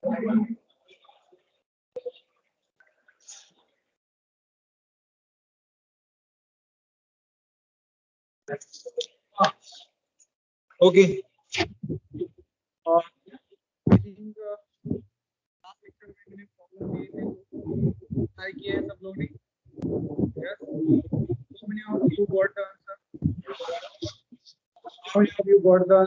Okay. I think last lecture में problem दिए थे try किया है सब लोग ने. Yes. How many of you got the answer? How many of you got the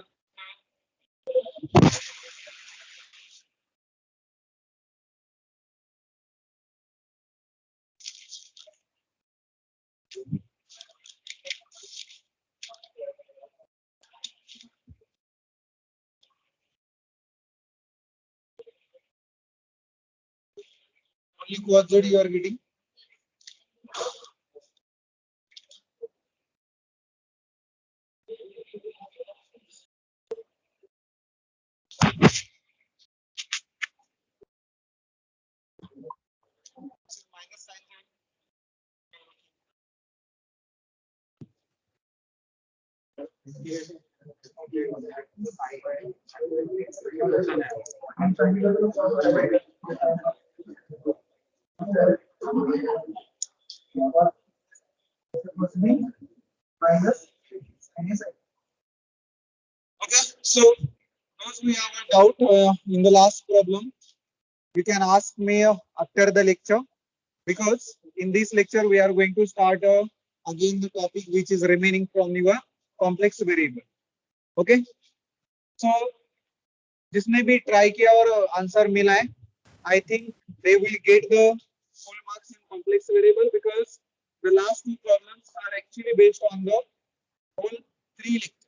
only quadrant you are getting? Okay, so those we have a doubt in the last problem, you can ask me after the lecture, because in this lecture we are going to start again the topic which is remaining from your complex variable. Okay, so जिसने भी try किया और answer मिला है, I think they will get the full marks in complex variable because the last two problems are actually based on the whole three lectures.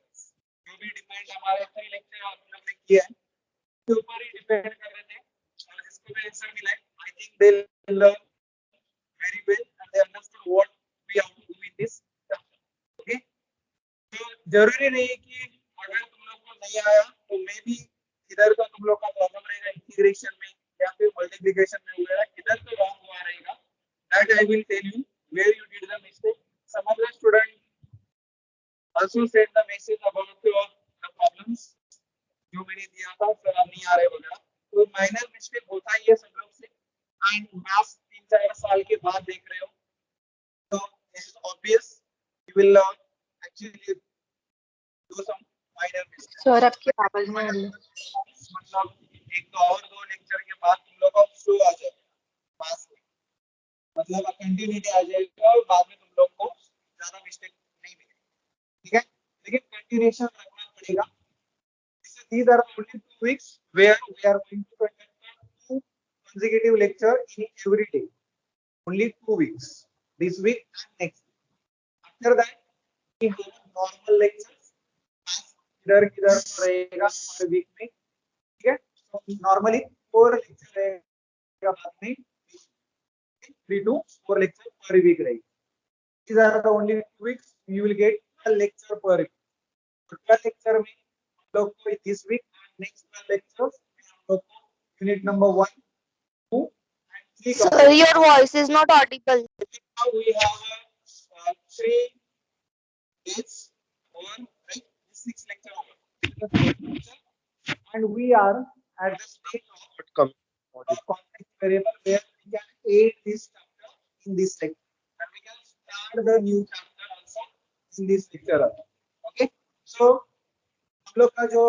जो भी depend हमारे 3 lecture हम लोग ने किया है उसके ऊपर ही डिपेंड कर रहे थे और जिसको भी आंसर मिला है, I think they learn very well and they understood what we have to do in this chapter. Okay, तो जरूरी नहीं कि अगर तुम लोग को नहीं आया तो मे भी इधर का तुम लोग का प्रॉब्लम रहेगा इंटीग्रेशन में या फिर मल्टीप्लिकेशन में वगैरह, इधर तो रॉन्ग हुआ रहेगा. That I will tell you where you did the mistake. Some of the student also send the message about the problems जो मैंने दिया था सर नहीं आ रहे वगैरह, तो माइनर मिस्टेक होता ही है सब लोग से. एंड मैथ्स 3-4 साल के बाद देख रहे हो तो this is obvious you will actually do some minor mistake. Sir आपकी आवाज नहीं आ रही. मतलब एक तो और 2 लेक्चर के बाद तुम लोग को फ्लो आ जाएगा पास में, मतलब कंटिन्यूटी आ जाएगा और बाद में तुम लोग को ज्यादा मिस्टेक नहीं मिलेगा. ठीक है, लेकिन कंटिन्यूएशन रखना पड़ेगा. These are only 2 weeks where we are going to conduct 2 consecutive lectures in every day. Only 2 weeks. This week and next week. After that, we have normal lectures. इधर किधर रहेगा हर वीक में. ठीक है, तो नॉर्मली 4 लेक्चर रहेगा बाद में 3 to 4 lectures per week रहेगी. These are the only 2 weeks you will get a lecture per week. per lecture में लोग को this week next lectures लोग को unit number 1, 2 and 3. Sir, your voice is not audible. Now we have 3 days or like 6 lecture and we are at the stage of complex variable where we can aid this chapter in this lecture and we can start the new chapter also in this lecture. Okay, so हम लोग का जो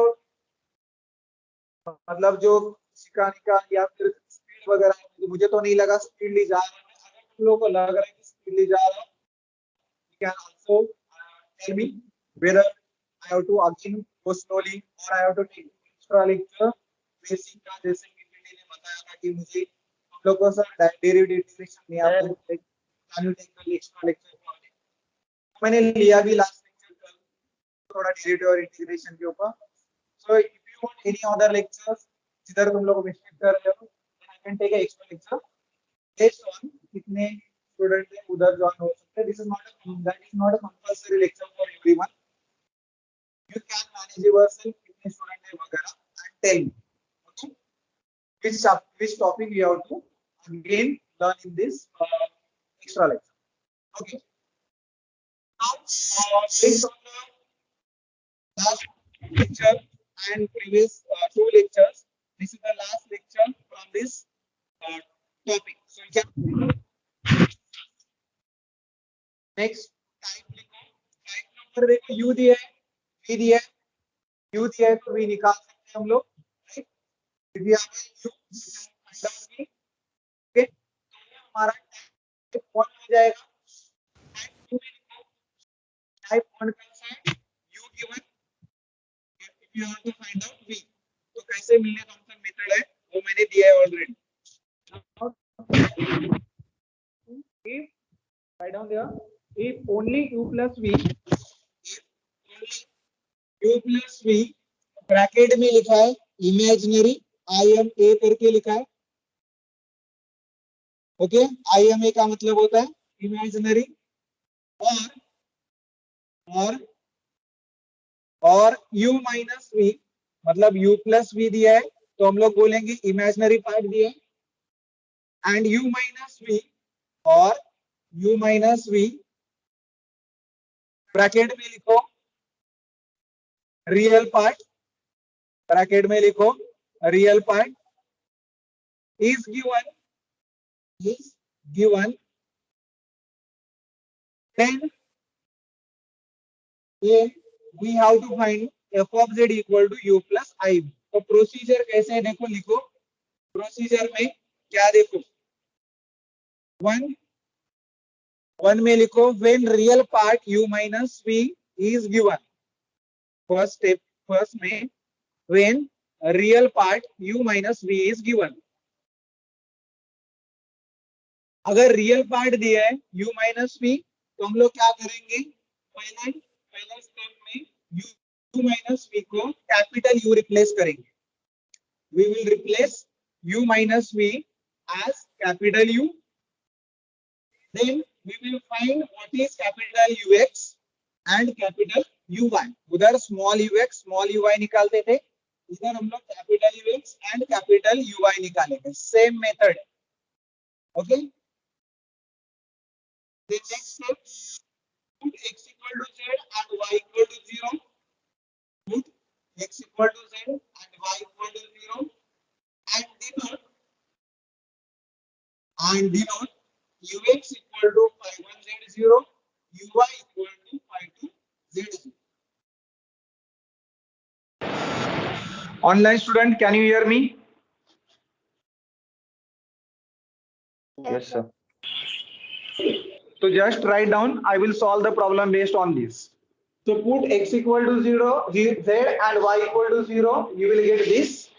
मतलब जो सिखाने का या फिर स्पीड वगैरह, मुझे तो नहीं लगा स्पीडली जा रहा है. अगर तुम लोगों को लग रहा है कि स्पीडली जा रहा है, you can also tell me whether I have to again go slowly or I have to take extra lecture. Basic का जैसे पीपीटी ने बताया था कि मुझे हम लोग को सर डेरिवेटिव इंटीग्रेशन नहीं आता है, can you take the extra lecture. मैंने लिया भी लास्ट लेक्चर कल थोड़ा डेरिवेटिव और इंटीग्रेशन के ऊपर. So if you want any other lectures जिधर तुम लोग मिस्टेक कर रहे हो, then I can take an extra lecture based on कितने स्टूडेंट है उधर ज्वाइन हो सकते हैं. This is not a compulsory lecture for everyone. You can manage yourself कितने स्टूडेंट है वगैरह and tell me, okay, which topic you have to again learn in this extra lecture. Okay. Now based on the last lecture and previous 2 lectures, This is the last lecture from this topic. So you can next type लिखो. Type number देखो u दिया है, v दिया है, u दिया है तो v निकाल सकते हैं हम लोग. Right. if we have u find out v. Okay, तो ये हमारा टाइप 1 हो जाएगा. टाइप 2 में लिखो. टाइप 1 का है u given if you want to find out v. तो कैसे मिलने थॉमसन मेथड है वो मैंने दिया है already. if write down there, if only u plus v, if only u plus v, bracket में लिखा है इमेजिनरी IMA करके लिखा है. ओके, IMA का मतलब होता है इमेजिनरी. और u माइनस v मतलब u प्लस v दिया है तो हम लोग बोलेंगे इमेजिनरी पार्ट दिया है. एंड u माइनस v और u माइनस v ब्रैकेट में लिखो रियल पार्ट. ब्रैकेट में लिखो real part is given. Then we have to find f of z equal to u plus I. तो प्रोसीजर कैसे है देखो, लिखो. प्रोसीजर में क्या देखो, वन में लिखो when real part u minus v is given. First step, first में when real part u minus v is given. अगर रियल पार्ट दिया है u माइनस v तो हम लोग क्या करेंगे, पहला स्टेप में u माइनस v को कैपिटल U रिप्लेस करेंगे. We will replace u minus v as capital U. Then we will find what is capital Ux and capital Uy. उधर small ux small uy निकालते थे, इधर हम लोग capital Ux and capital Uy निकालेंगे. Same method. Okay. The next step, put x equal to z and y equal to 0. Put x equal to z and y equal to 0 and denote ux equal to phi 1 z0, uy equal to phi 2 z0. Online student, can you hear me? Yes, sir. So just write down, I will solve the problem based on this. So put x equal to 0, z and y equal to 0, you will get this.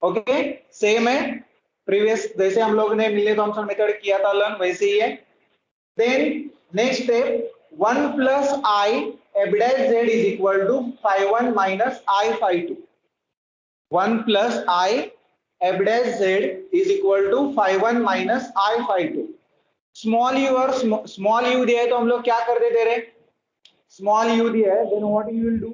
Okay, same है previous जैसे हम लोग ने मिले Thomson method किया था learn वैसे ही है. Then next step, 1 plus I f dash z is equal to phi 1 minus I phi 2. 1 plus I f dash z is equal to phi 1 minus I phi 2. Small u और small u दिया है तो हम लोग क्या कर देते रहे, स्मॉल u दिया है then what you will do,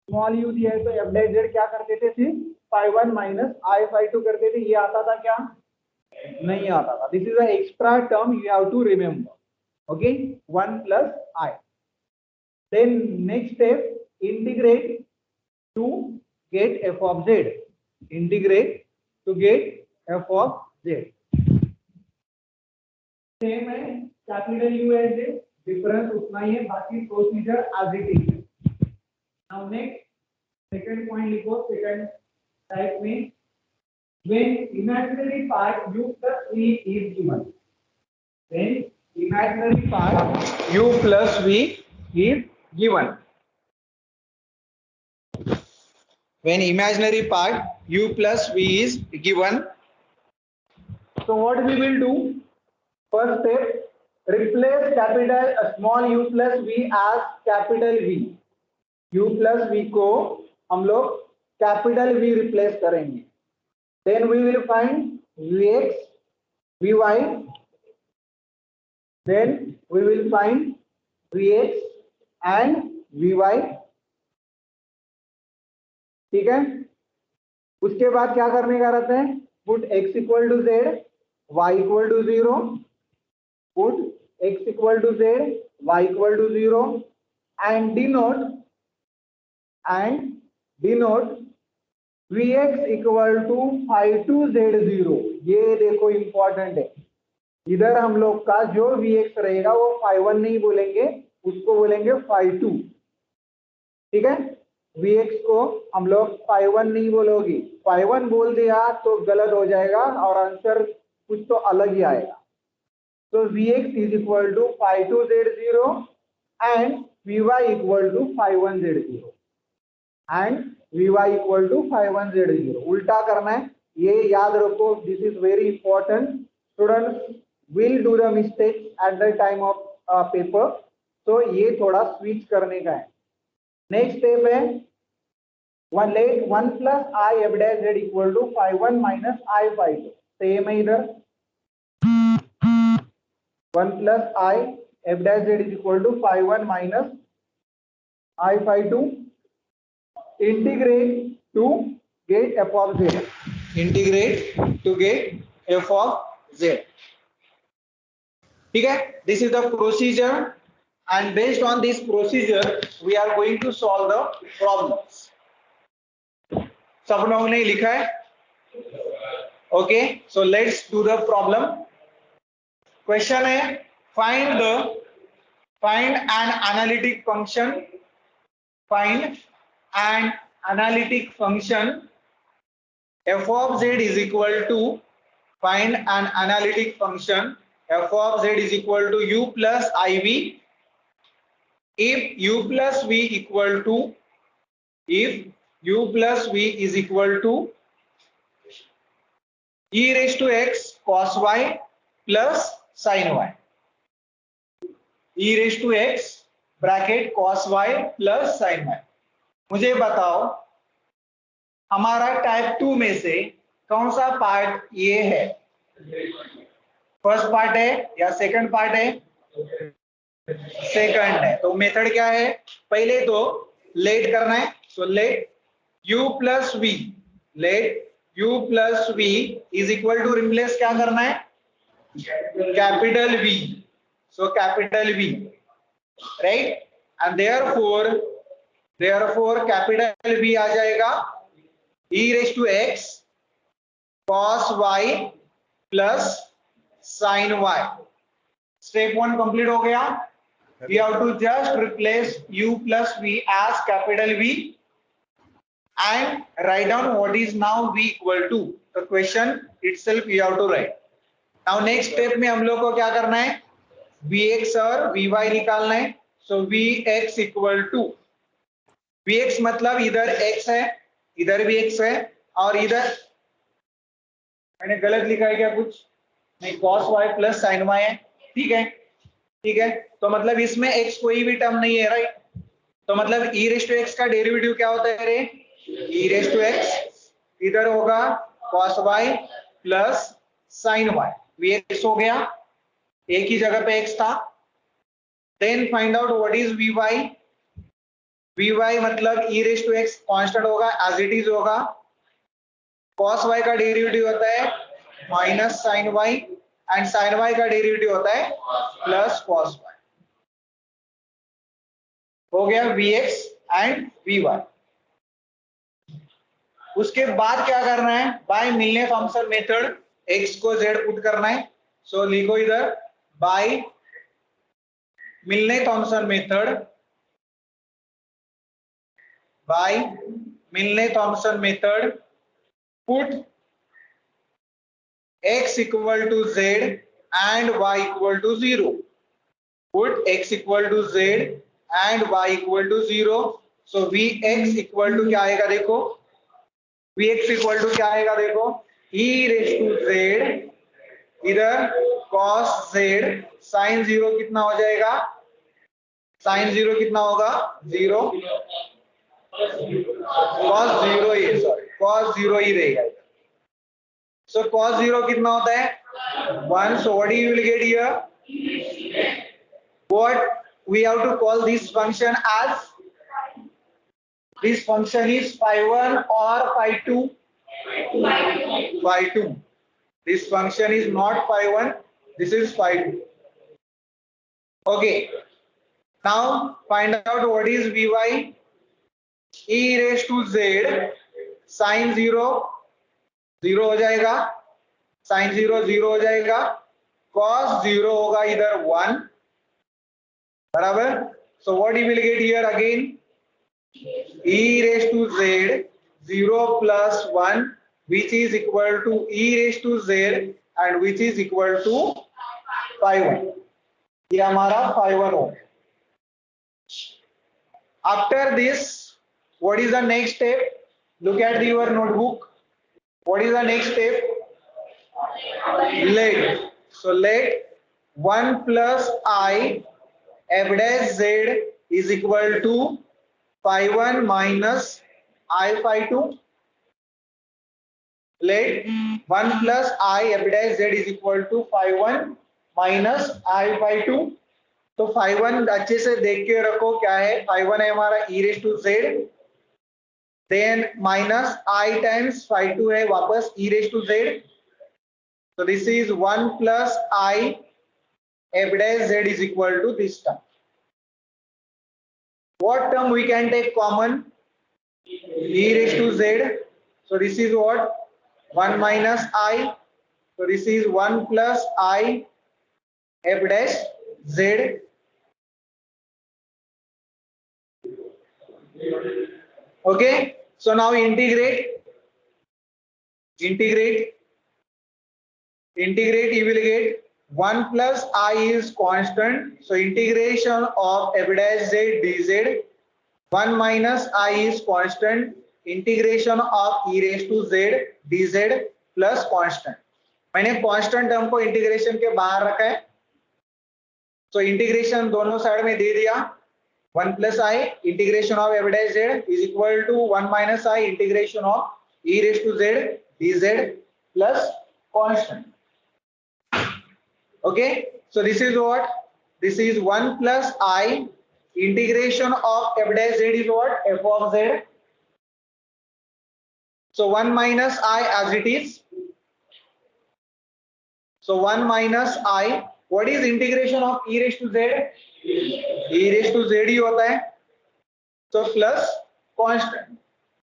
small u दिया है तो f dash z क्या कर देते थे, phi 1 minus I phi 2 करते थे. ये आता था क्या, नहीं आता था. This is a extra term you have to remember. Okay, 1 plus I. Then next step, integrate to get f of z. Integrate to get f of z. Same है capital U and Z, difference उतना ही है, बाकी procedure as it is. Now next second point लिखो. Second type में when imaginary part u plus v is given, when imaginary part u plus v is given, when imaginary part u plus v is given, so what we will do, first step, replace capital small u plus v as capital V. u plus v को हम लोग capital V replace करेंगे. Then we will find Vx, Vy. Then we will find Vx and Vy. ठीक है. उसके बाद क्या करने का रहता है, put x equal to z, y equal to 0. Put x equal to z, y equal to 0 and denote Vx equal to phi2z0, ये देखो इंपॉर्टेंट है। इधर हम लोग का जो Vx रहेगा वो phi1 नहीं बोलेंगे, उसको बोलेंगे phi2। ठीक है, Vx को हम लोग phi1 नहीं बोलोगे, phi1 बोल दिया तो गलत हो जाएगा और आंसर कुछ तो अलग ही आएगा। तो Vx is equal to phi2z0 and Vy equal to phi1z0 and Vy equal to phi1z0। उल्टा करना है, ये याद रखो, this is very important. Students will do the mistake at the time of paper, तो ये थोड़ा स्विच करने का है। नेक्स्ट स्टेप है one let 1 plus I F dash Z equal to phi1 minus I phi2। Same है इधर, 1 plus I F dash Z is equal to phi1 minus I phi2। Integrate to get f of z. Integrate to get f of z. ठीक है, this is the procedure and based on this procedure we are going to solve the problems. सब लोगों ने लिखा है? Okay, so let's do the problem. Question है find an analytic function. Find an analytic function f of z is equal to, find an analytic function f of z is equal to u plus iv if u plus v equal to, if u plus v is equal to e raised to x cos y plus sin y, e raised to x bracket cos y plus sin y। मुझे बताओ हमारा type 2 में से कौन सा part ये है, first part है या सेकंड पार्ट है? सेकंड है। तो मेथड क्या है, पहले तो लेट करना है, तो let u plus v, let u plus v is equal to, replace क्या करना है, capital V, so capital V, right, and therefore capital V आ जाएगा e raised to x cos y plus sin y। Step 1 complete हो गया। We have to just replace u plus v as capital V and write down what is now v equal to, the question itself we have to write। now next step में हम लोग को क्या करना है, vx और vy निकालना है। so vx equal to, vx मतलब इधर x है, इधर भी x है, और इधर मैंने गलत लिखा है क्या कुछ नहीं, cos y plus sin y है। ठीक है, ठीक है, तो मतलब इसमें x कोई भी टर्म नहीं है, राइट, तो मतलब e रेज़ टू x का डेरिवेटिव क्या होता है रे, e रेज़ टू x, इधर होगा cos y plus sin y, vx हो गया, एक ही जगह पे x था। Then find out what is vy, vy मतलब e raise to x constant होगा, एज इट इज होगा, cos y का डेरिवेटिव होता है minus sin y and sin y का डेरिवेटिव होता है प्लस cos y। हो गया vx एंड vy। उसके बाद क्या करना है, by Milne Thomson method x को z पुट करना है। सो लिखो इधर by Milne Thomson method, by Milne Thomson method put x equal to z and y equal to 0, put x equal to z and y equal to 0। so vx equal to क्या आएगा देखो, vx equal to क्या आएगा देखो, e raised to z, इधर cos z sin 0 कितना हो जाएगा, sin 0 कितना होगा 0, cos 0 ही, सॉरी cos 0 ही रहेगा। so cos 0 कितना होता है 1, so what you will get here, what we have to call this function as, this function is phi1 or phi2, phi2, this function is not phi1, this is phi2। okay, now find out what is vy, e raised to z sine 0 0 हो जाएगा, sign 0 0 हो जाएगा, cos 0 होगा इधर 1 बराबर। So what you will get here again, e raised to z 0 plus 1 which is equal to e raised to z and which is equal to 5 ये हमारा 5 हो। After this what is the next step, look at your notebook, what is the next step, let, so let 1 plus I f dash z is equal to phi 1 minus I phi 2, let 1 plus I f dash z is equal to phi 1 minus I phi 2। तो phi 1 अच्छे से देख के रखो क्या है, phi 1 है हमारा e raised to z, then minus I times phi 2 है वापस e raised to z, so this is 1 plus I f dash z is equal to this term. What term we can take common, e raised to z, so this is what 1 minus I, so this is 1 plus I f dash z, okay, so now integrate you will get 1 plus I is constant, so integration of f dash z dz, 1 minus I is constant, integration of e raised to z dz plus constant, मैंने constant term को integration के बाहर रखा है, तो integration दोनों side में दे दिया, 1 plus I integration of f dash z is equal to 1 minus I integration of e raised to z dz plus constant. Okay, so this is what, this is 1 plus I integration of f dash z is what, f of z, so 1 minus I as it is, so 1 minus I, what is integration of e raised to z, e raised to z ही होता है, so plus constant,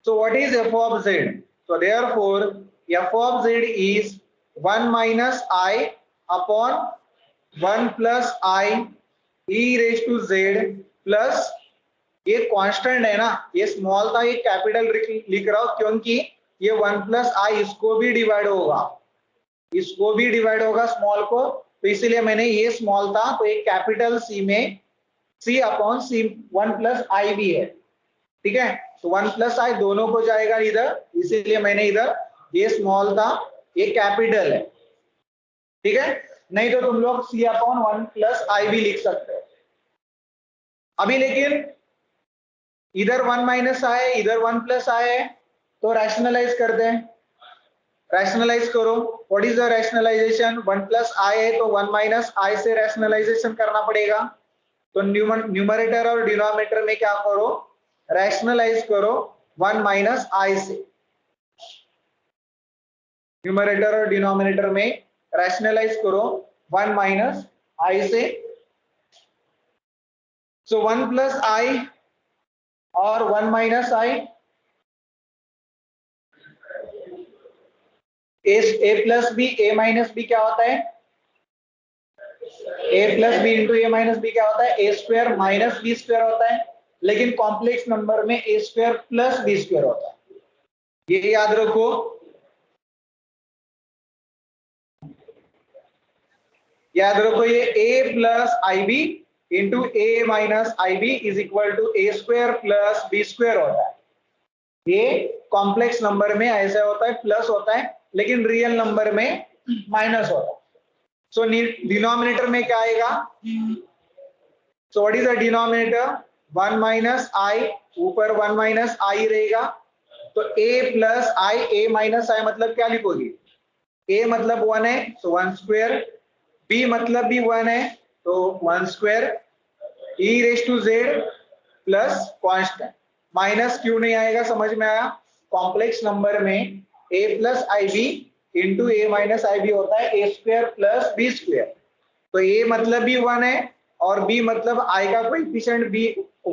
so what is f of z, so therefore f of z is 1 minus I upon 1 plus I e raised to z plus ये constant है ना, ये small था, ये capital लिख रहा हूं क्योंकि ये 1 प्लस आई इसको भी डिवाइड होगा, इसको भी डिवाइड होगा स्मॉल को, तो इसीलिए मैंने ये स्मॉल था तो एक कैपिटल सी में सी अपॉन सी 1 प्लस आई भी है, ठीक है, तो 1 प्लस आई दोनों को जाएगा इधर, इसीलिए मैंने इधर ये स्मॉल था ये कैपिटल है, ठीक है, नहीं तो तुम लोग सी अपॉन 1 प्लस आई भी लिख सकते हो। अभी लेकिन इधर 1 माइनस आई इधर 1 प्लस आई है, तो रैशनलाइज करते हैं, रैशनलाइज करो, what is the rationalisation, 1 plus i है तो 1 माइनस आई से रैशनलाइजेशन करना पड़ेगा, तो न्यूमरेटर और डिनोमिनेटर में क्या करो, रैशनलाइज करो 1 माइनस आई से, न्यूमरेटर और डिनोमिनेटर में रैशनलाइज करो 1 माइनस आई से, so 1 plus I और 1 minus I, a plus b a minus b क्या होता है, a plus b into a minus b क्या होता है, a square minus b square होता है, लेकिन कॉम्प्लेक्स नंबर में a square plus b square होता है, ये याद रखो, याद रखो ये a plus ib into a minus i b is equal to a square plus b square होता है, ये कॉम्प्लेक्स नंबर में ऐसे होता है प्लस होता है, लेकिन रियल नंबर में माइनस होता है, सो डिनोमिनेटर में क्या आएगा, so what is the denominator, 1 minus i, ऊपर 1 माइनस आई रहेगा, तो a plus i, a minus i मतलब क्या लिखोगे, a मतलब 1 है सो 1 स्क्वायर, b मतलब भी 1 है तो 1 square, e raise to z plus constant, minus क्यों नहीं आएगा समझ में आया, कॉम्प्लेक्स नंबर में a plus i b into a minus i b होता है a square plus b square, तो a मतलब भी 1 है और b मतलब i का कोएफिशिएंट b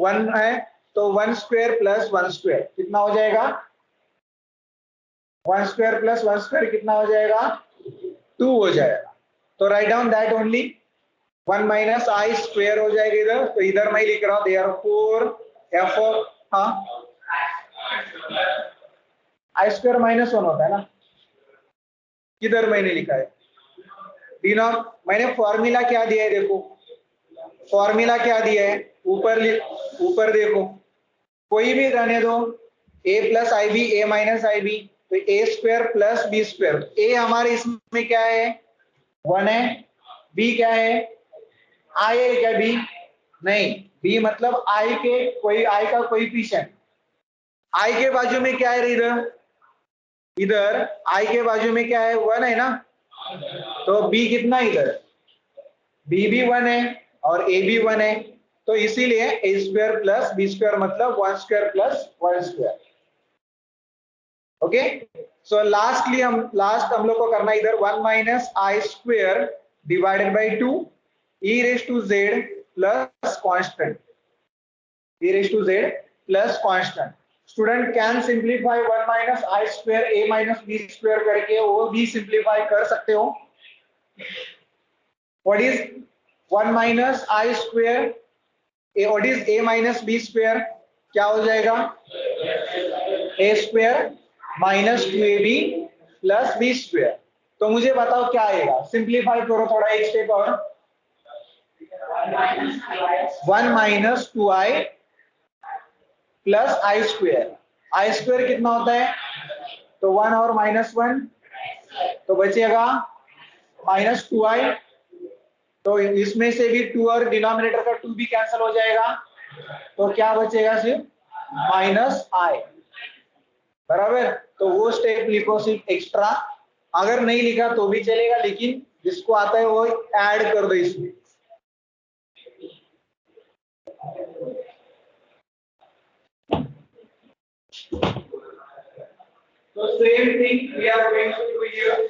1 है, तो 1 स्क्वायर प्लस 1 स्क्वायर कितना हो जाएगा 1 स्क्वायर प्लस 1 स्क्वायर कितना हो जाएगा 2 हो जाएगा। तो write down that only 1 minus i square हो जाएगा इधर। तो इधर मैं लिख रहा हूं therefore F of I square minus 1 होता है ना, किधर मैंने लिखा है डिनॉम मैंने फॉर्मूला क्या दिया है देखो, फॉर्मूला क्या दिया है ऊपर देखो, कोई भी रहने दो a plus i b a minus i b, तो a square plus b square, ए हमारे इसमें क्या है 1 है, बी क्या है आई है क्या बी नहीं, बी मतलब आई के कोई आई का कोएफिशिएंट, आई के बाजू में क्या है इधर आई के बाजू में क्या है 1 है ना, तो बी कितना इधर बी भी 1 है और ए भी 1 है, तो इसीलिए a square plus b square मतलब 1 square plus 1 square. Okay, so last हम लोग को करना इधर 1 minus i square divided by 2 e raise to z plus constant, e raise to z plus constant. Student can simplify 1 minus i square a minus b square करके वो भी simplify कर सकते हो। What is 1 minus i square what is a minus b square, क्या हो जाएगा a square minus 2ab plus b square. तो मुझे बताओ क्या आएगा, सिंप्लीफाई करो थोड़ा एक स्टेप और, 1 माइनस 2i प्लस आई स्क्वायर, आई स्क्वायर कितना होता है तो 1 और माइनस 1 तो बचेगा माइनस 2i, तो इसमें से भी 2 और डिनोमिनेटर का 2 भी कैंसिल हो जाएगा, तो क्या बचेगा सिर्फ माइनस आई, बराबर। तो वो स्टेप लिखो सिर्फ एक्स्ट्रा, अगर नहीं लिखा तो भी चलेगा लेकिन जिसको आता है वो ऐड कर दो इसमें। तो same thing we are going to do here,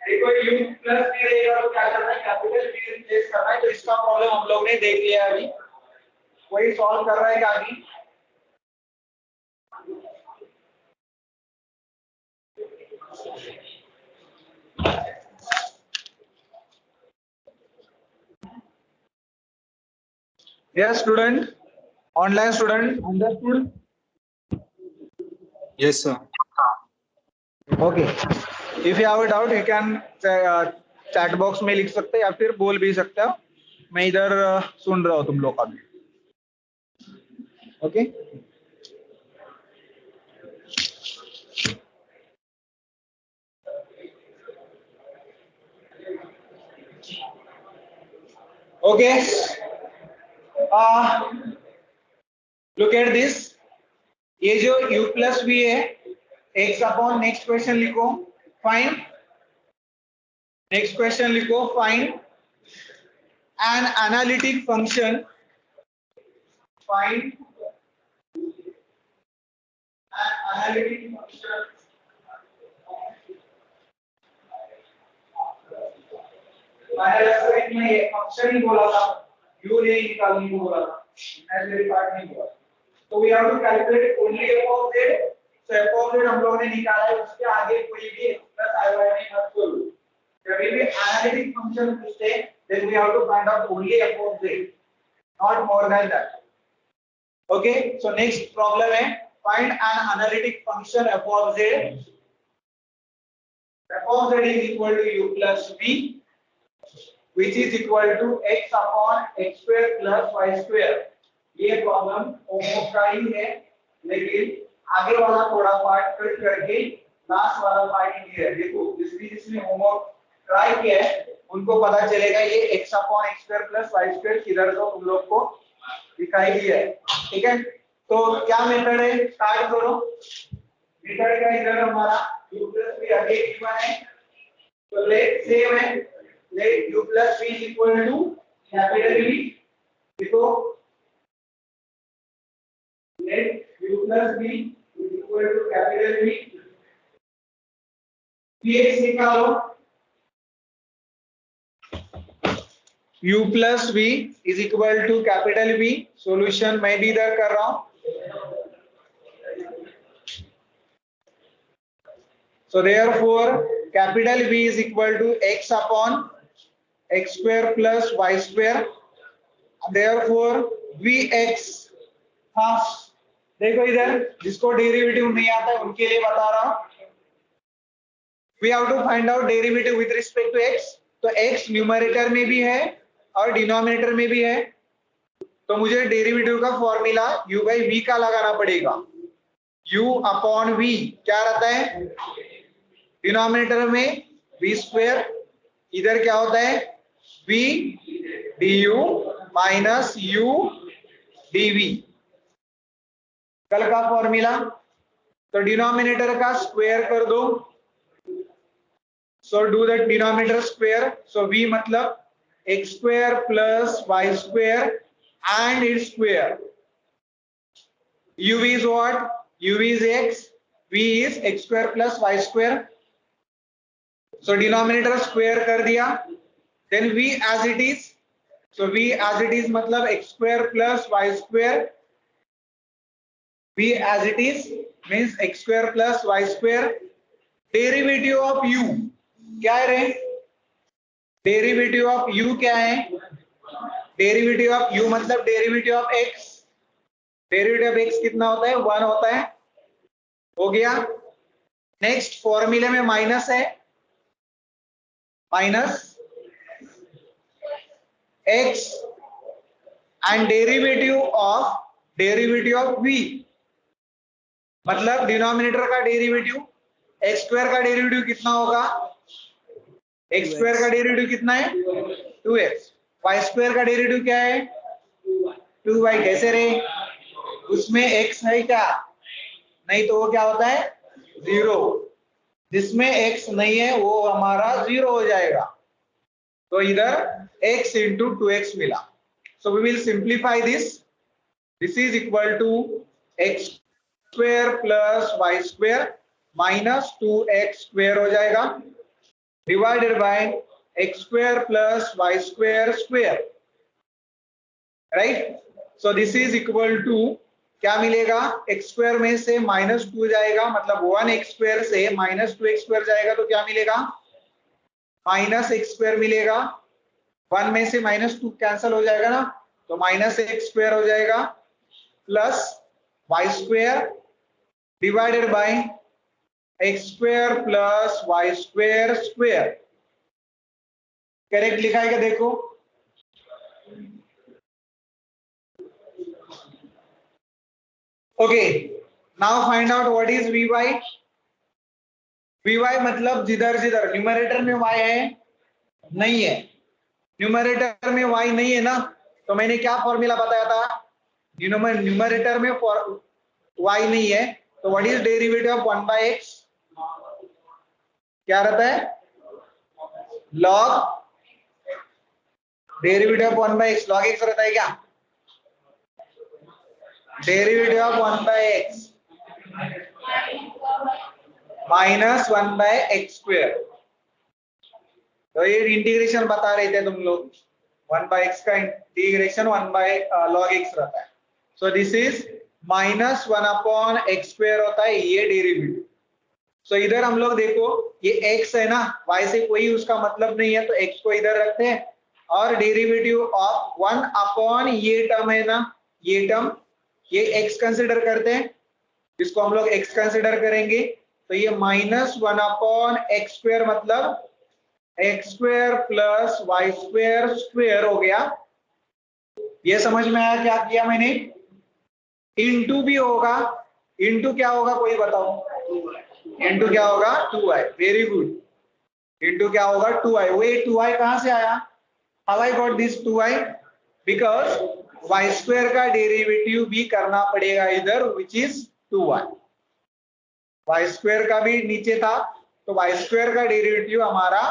देखो u प्लस b रहेगा तो क्या करना है कैपिटल B रिप्लेस करना है, तो इसका प्रॉब्लम हम लोग ने देख लिया अभी, कोई सॉल्व कर रहा है क्या अभी? Yes student, online student, understood? Yes, sir. Okay, if you have a doubt you can chat box में लिख सकते हैं या फिर बोल भी सकते हो, मैं इधर सुन रहा हूँ तुम लोग का भी। Okay okay, look at this, ये जो u प्लस बी है x अपॉन नेक्स्ट क्वेश्चन लिखो फाइंड, नेक्स्ट क्वेश्चन लिखो find an analytic function, find an analytic function मैंने लेफ्ट में ये फंक्शन ही बोला था, u ने निकालने को बोला था, नेसेसरी पार्ट नहीं बोला, तो we have to calculate only f of z, so f of z हम लोगों ने निकाला है, उसके आगे कोई भी प्लस i y नहीं मत करो, जब भी एनालिटिक फंक्शन पूछते हैं then we have to find out only f of z, not more than that. Okay, so next problem है find an analytic function f of z, f of z is equal to u plus v which is equal to x upon x square plus y square। ये problem homework का ही है लेकिन आगे वाला थोड़ा part cut करके last वाला part ही है, देखो जिसने होमवर्क ट्राई किया है उनको पता चलेगा ये x upon x square plus y square किधर तो तुम लोग को दिखाई दिया है, ठीक है। तो क्या मेथड है, स्टार्ट करो, मेथड का इधर हमारा u प्लस v आगे गिवन है, तो लेट सेम है, let u plus v is equal to capital V, देखो let u plus v is equal to capital V, px निकालो, u plus v is equal to capital V, solution मैं भी इधर कर रहा हूं, So therefore, capital V is equal to x upon x square plus y square. Therefore, Vx half. देखो इधर जिसको डेरिवेटिव नहीं आता है उनके लिए बता रहा हूं. We have to find out derivative with respect to x. तो x न्यूमरेटर में भी है और डिनोमिनेटर में भी है. तो मुझे डेरिवेटिव का फॉर्मूला u बाई v का लगाना पड़ेगा. u अपॉन v क्या रहता है? डिनोमिनेटर में v स्क्वायर, इधर क्या होता है? v du minus u dv. कल का फॉर्मूला. तो डिनोमिनेटर का स्क्वायर कर दो. So do the denominator square. So v मतलब x square plus y square and its square. uv is what? uv is x. v is x square plus y square. So denominator square कर दिया. Then v as it is. So v as it is मतलब x square plus y square. v as it is means x square plus y square. Derivative of u क्या है रे? Derivative of u क्या है? Derivative of u मतलब derivative of x. Derivative of x कितना होता है? 1 होता है. हो गया. नेक्स्ट फॉर्मूले में माइनस है. Minus x and derivative of v मतलब डिनोमिनेटर का डेरिवेटिव. x स्क्वायर का डेरिवेटिव कितना होगा? x स्क्वायर का डेरिवेटिव कितना है? 2x. y स्क्वायर का डेरिवेटिव क्या है? 2y. कैसे रे? उसमें x है क्या? नहीं तो वो क्या होता है? 0. जिसमें x नहीं है वो हमारा 0 हो जाएगा. तो इधर x into 2x मिला. So we will simplify this. This is equal to x square plus y square minus 2x square हो जाएगा divided by x square plus y square square. Right? So this is equal to क्या मिलेगा? x square में से minus 2 जाएगा मतलब 1x square से minus 2x square जाएगा तो क्या मिलेगा? minus x square मिलेगा. 1 में से minus 2 कैंसिल हो जाएगा ना तो minus x square हो जाएगा plus y square divided by x square plus y square square. Correct लिखा है क्या? देखो okay. Now find out what is vy. vy मतलब जिधर जिधर न्यूमरेटर में y है नहीं है. न्यूमरेटर में y नहीं है ना तो मैंने क्या फॉर्मूला बताया था? न्यूमरेटर में y नहीं है तो what is derivative of 1 by x? क्या रहता है? log derivative of 1 by x log x रहता है क्या? Derivative of 1 by x minus 1 by x square. तो ये इंटीग्रेशन बता रहे थे तुम लोग. 1 बाय x का इंटीग्रेशन 1 बाय log x रहता है. So this is minus 1 upon x square होता है ये डेरिवेटिव. सो इधर हम लोग देखो ये x है ना, y से कोई उसका मतलब नहीं है तो x को इधर रखते हैं और डेरिवेटिव ऑफ 1 अपॉन ये टर्म है ना, ये टर्म ये x कंसिडर करते हैं. इसको हम लोग x कंसिडर करेंगे तो ये माइनस 1 अपॉन x स्क्वायर मतलब x square plus y square square हो गया. ये समझ में आया क्या किया मैंने? इनटू भी होगा. इनटू क्या होगा कोई बताओ? इनटू क्या होगा? 2y. Very good. इनटू क्या होगा? 2y. वो 2y कहां से आया? How I got this 2y? Because y square का डेरिवेटिव भी करना पड़ेगा इधर which is 2y. y square का भी नीचे था तो y स्क्वायर का डेरिवेटिव हमारा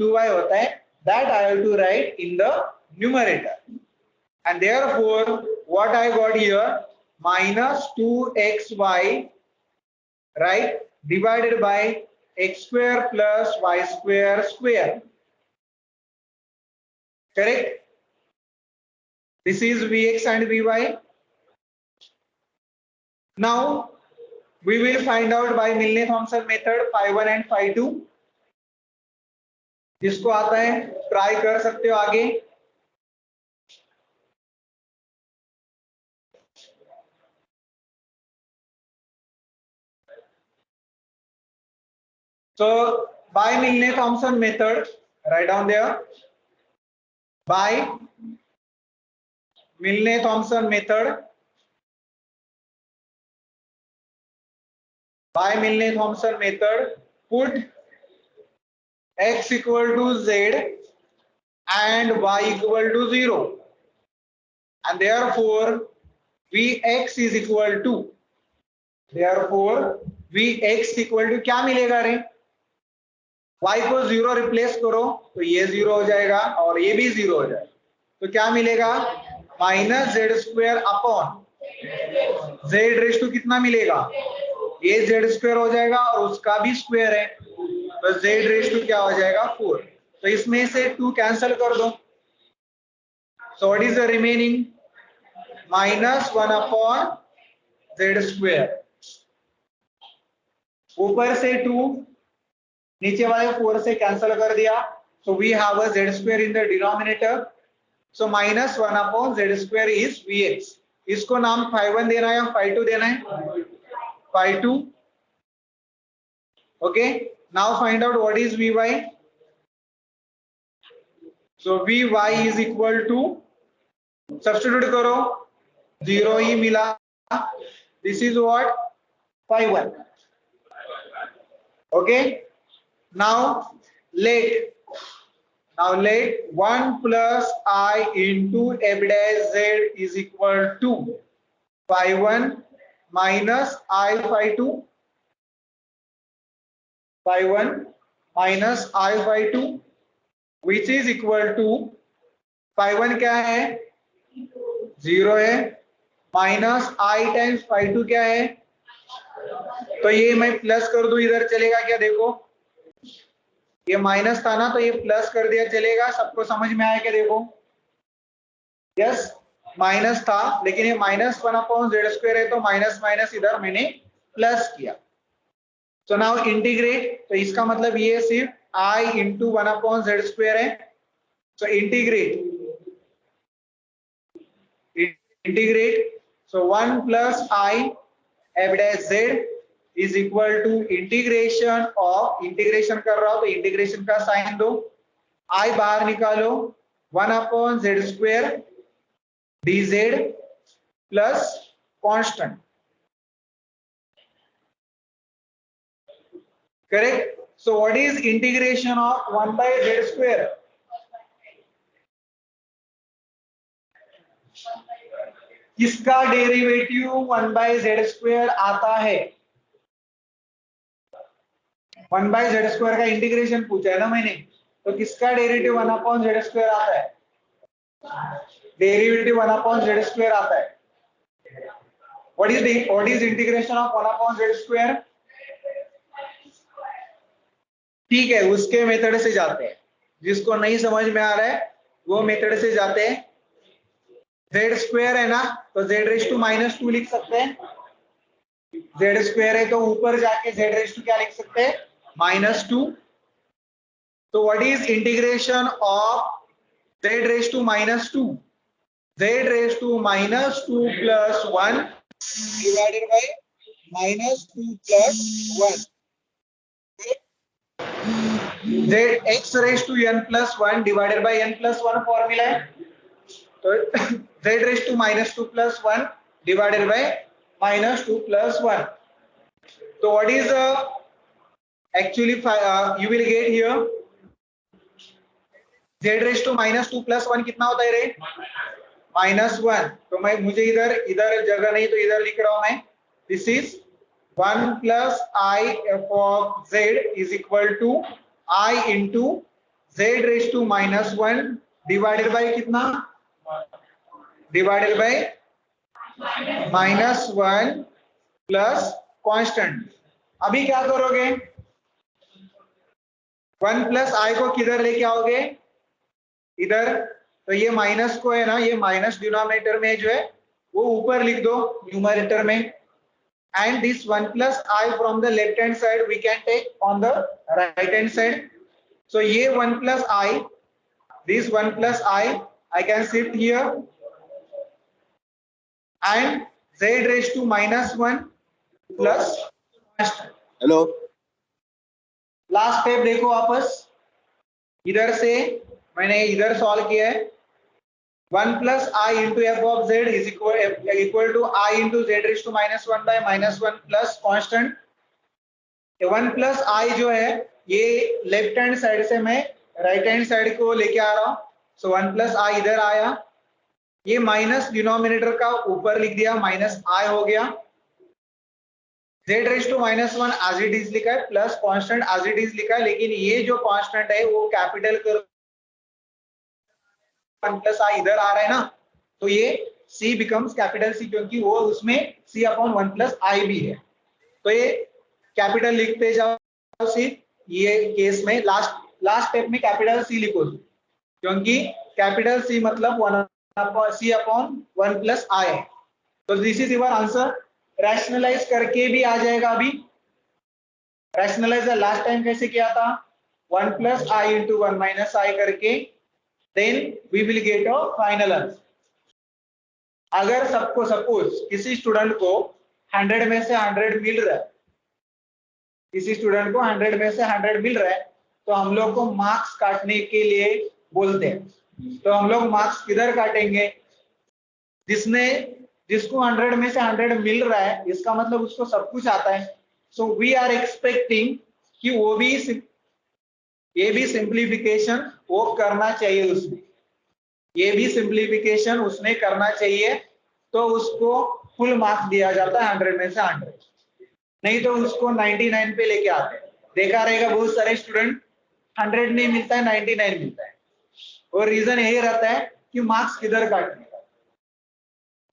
2y होता है. That I have to write in the numerator and therefore what I got here minus 2xy, right, divided by x square plus y square square. Correct? This is vx and vy. Now We will find out by Milne-Thomson method phi 1 and phi 2. जिसको आता है try कर सकते हो आगे. So by Milne-Thomson method, write down there. By Milne-Thomson method. By Milne-Thomson method, put x equal to z and y equal to 0, and therefore vx is equal to, therefore vx equal to क्या मिलेगा रे? y को 0 replace करो तो ये 0 हो जाएगा और ये भी 0 हो जाएगा, तो क्या मिलेगा? Minus z square upon z raise to कितना मिलेगा? ये जेड स्क्वायर हो जाएगा और उसका भी स्क्वायर है, तो जेड रेस टू क्या हो जाएगा? 4. तो इसमें से 2 कैंसिल कर दो. सो what is the remaining? Minus 1 upon z square. ऊपर से 2, नीचे वाले 4 से कैंसिल कर दिया, so we have a z square in the denominator. So minus 1 upon z square is vx. इसको नाम phi 1 देना है या phi 2 देना है? phi 2. Okay, now find out what is vy. So vy is equal to, substitute करो, 0 ही मिला. This is what? phi 1. Okay, now let 1 plus I into f dash z is equal to phi 1 minus I phi 2. Phi 1 minus I phi 2, which is equal to, phi 1 क्या है? 0 है, minus I times phi 2 क्या है? तो ये मैं plus कर दूं, इधर चलेगा क्या? देखो ये माइनस था ना, तो ये प्लस कर दिया, चलेगा? सबको समझ में आया क्या? देखो यस, माइनस था लेकिन ये माइनस 1 अपॉन जेड स्क्वायर है, तो माइनस माइनस इधर मैंने प्लस किया. So now integrate, तो इसका मतलब ये सिर्फ I into 1 upon z square है. So integrate. So 1 plus I f dash z is equal to integration of, integration कर रहा हो तो इंटीग्रेशन का साइन दो, I बाहर निकालो, 1 upon z square dz plus constant. Correct. So what is integration of 1 by z square? किसका derivative 1 by z square आता है? 1 by z square का इंटीग्रेशन पूछा है ना मैंने, तो किसका डेरिवेटिव 1 upon z square आता है? डेरिवेटिव 1 upon z square आता है. What is integration of 1 upon z square? ठीक है, उसके मेथड से जाते हैं. जिसको नहीं समझ में आ रहा है वो मेथड से जाते हैं. जेड स्क्वायर है ना, तो जेड रेस टू माइनस 2 लिख सकते हैं. जेड स्क्वायर है तो ऊपर जाके जेड रेस टू क्या लिख सकते हैं? माइनस 2. तो what is integration of z raise to minus 2? Z raise to minus 2 plus 1 divided by minus 2 plus 1. Z x raise to n plus 1 divided by n plus 1 formula है, तो z raise to minus 2 plus 1 divided by minus 2 plus 1. तो what is actually you will get here z raise to minus 2 plus 1 कितना होता है रे? Minus 1. तो मैं मुझे इधर जगह नहीं तो इधर लिख रहा हूं मैं. This is 1 plus I f of z is equal to I into z raised to minus 1 divided by कितना? Divided by minus 1 plus constant. अभी क्या करोगे? 1 plus I को किधर लेके आओगे? इधर. तो ये माइनस को है ना, ये माइनस डिनोमिनेटर में जो है वो ऊपर लिख दो न्यूमरेटर में, and this 1 plus I from the left hand side we can take on the right hand side. So ये 1 plus I, this 1 plus I can sit here, and z raised to minus 1 plus constant. Hello last step देखो वापस, इधर से मैंने इधर solve किया है. 1 plus I into f of z is equal to I into z raised to minus 1 by minus 1 plus constant. 1 plus I जो है ये लेफ्ट हैंड साइड से मैं राइट हैंड साइड को लेके आ रहा हूं. सो 1 plus I इधर आया, ये माइनस डिनोमिनेटर का ऊपर लिख दिया, माइनस I हो गया. z raised to minus 1 as it is लिखा है, plus constant as it is लिखा है, लेकिन ये जो कांस्टेंट है वो कैपिटल कर 1 plus I इधर आ रहा है ना, तो ये C becomes कैपिटल C, क्योंकि वो उसमें C अपॉन 1 plus I भी है. तो ये कैपिटल लिखते जाओ C. ये केस में लास्ट स्टेप में कैपिटल C लिखो, क्योंकि कैपिटल C मतलब 1 C अपॉन 1 plus I है. तो this is your answer. Rationalise करके भी आ जाएगा. अभी रैशनलाइज लास्ट टाइम कैसे किया था, 1 plus I into 1 minus I करके, then we will get a final answer. अगर सबको सपोज किसी स्टूडेंट को 100 में से 100 मिल रहा है, किसी स्टूडेंट को 100 में से 100 मिल रहा है, तो हम लोग को मार्क्स काटने के लिए बोलते हैं. तो हम लोग मार्क्स किधर काटेंगे, जिसको 100 में से 100 मिल रहा है, इसका मतलब उसको सब कुछ आता है. सो वी आर एक्सपेक्टिंग कि ये भी सिंप्लीफिकेशन वो करना चाहिए, उसमें ये भी सिंप्लीफिकेशन उसने करना चाहिए, तो उसको फुल मार्क्स दिया जाता है 100 में से 100. नहीं तो उसको 99 पे लेके आते हैं. देखा रहेगा बहुत सारे स्टूडेंट 100 नहीं मिलता है, 99 मिलता है. और रीजन यही रहता है कि मार्क्स किधर काटने का.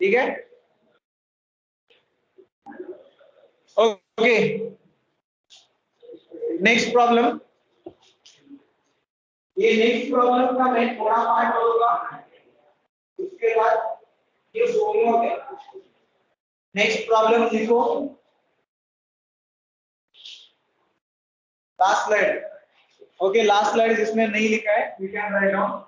ठीक है, ओके. नेक्स्ट प्रॉब्लम, ये नेक्स्ट प्रॉब्लम का मैं थोड़ा पार्ट होगा, उसके बाद ये सोल्व हो गया. नेक्स्ट प्रॉब्लम लिखो, last slide. Okay, last slide जिसने नहीं लिखा है we can write down.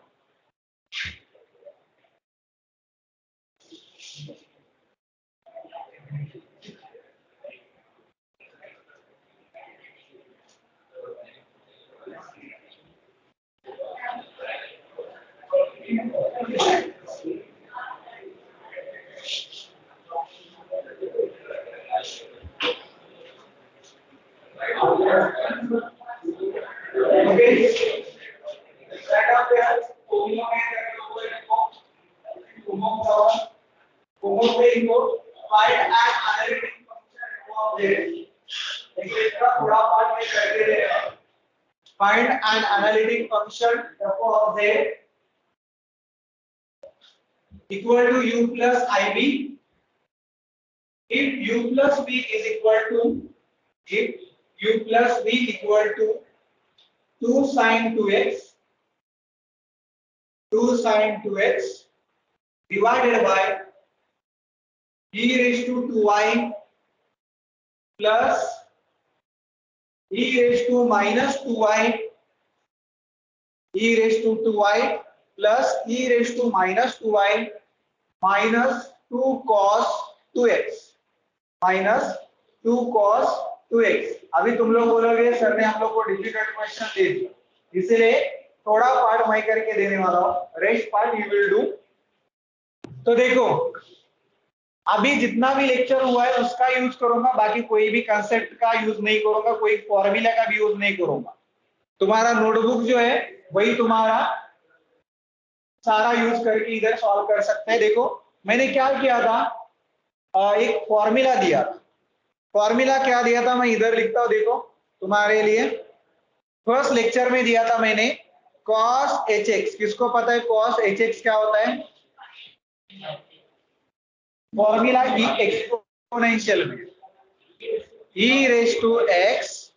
Okay, set up there. Find an analytic function of z. थोड़ा पार्ट में करके देगा. Find an analytic function f of z equal to u plus ib. If u plus v is equal to 2 sin 2x divided by e raised to 2y plus e raised to minus 2y plus e raised to minus 2y minus 2 cos 2x minus 2 cos 2x. अभी तुम लोग बोलोगे sir ने हम लोग को difficult question दे दिया, इसलिए थोड़ा पार्ट मैं करके देने वाला हूं, rest part you will do. तो देखो अभी जितना भी लेक्चर हुआ है उसका यूज करूंगा, बाकी कोई भी कंसेप्ट का यूज नहीं करूंगा, कोई फॉर्मूला का भी यूज नहीं करूंगा. तुम्हारा नोटबुक जो है वही तुम्हारा सारा यूज करके इधर सॉल्व कर सकते हैं. देखो मैंने क्या किया था, एक फॉर्मूला दिया था. फॉर्मूला क्या दिया था मैं इधर लिखता हूं, देखो तुम्हारे लिए. फर्स्ट लेक्चर में दिया था मैंने cos hx. किसको पता है cos hx क्या होता है? फॉर्मूला की एक्सपोनेंशियल में e raised to x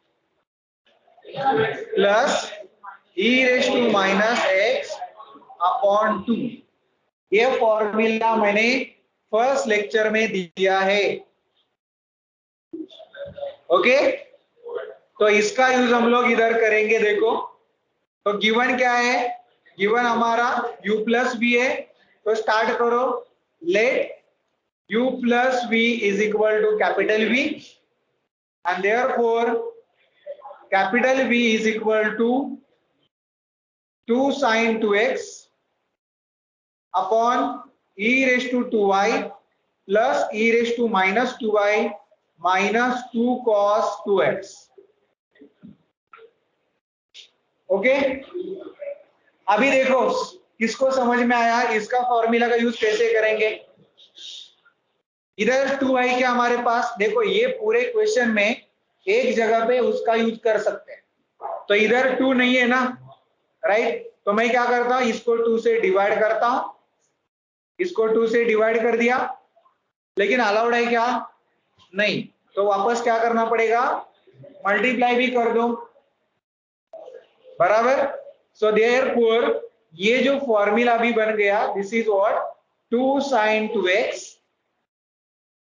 plus e raised to minus x upon 2. ये फॉर्मूला मैंने फर्स्ट लेक्चर में दिया है. ओके, तो इसका यूज हम लोग इधर करेंगे। देखो तो गिवन क्या है, गिवन हमारा u प्लस वी है, तो स्टार्ट करो। Let u plus v is equal to capital V and therefore capital V is equal to 2 sin 2x upon e raise to 2y plus e raise to minus 2y minus 2 cos 2x। Okay, अभी देखो किसको समझ में आया, इसका formula का use कैसे करेंगे। इधर 2y क्या हमारे पास, देखो ये पूरे क्वेश्चन में एक जगह पे उसका यूज कर सकते हैं, तो इधर 2 नहीं है ना, राइट, तो मैं क्या करता हूं, इसको 2 से डिवाइड करता हूं, इसको 2 से डिवाइड कर दिया, लेकिन अलाउड है क्या, नहीं, तो वापस क्या करना पड़ेगा, मल्टीप्लाई भी कर दो, बराबर। सो देयरफॉर ये जो फॉर्मूला भी बन गया, this is what 2 sin 2x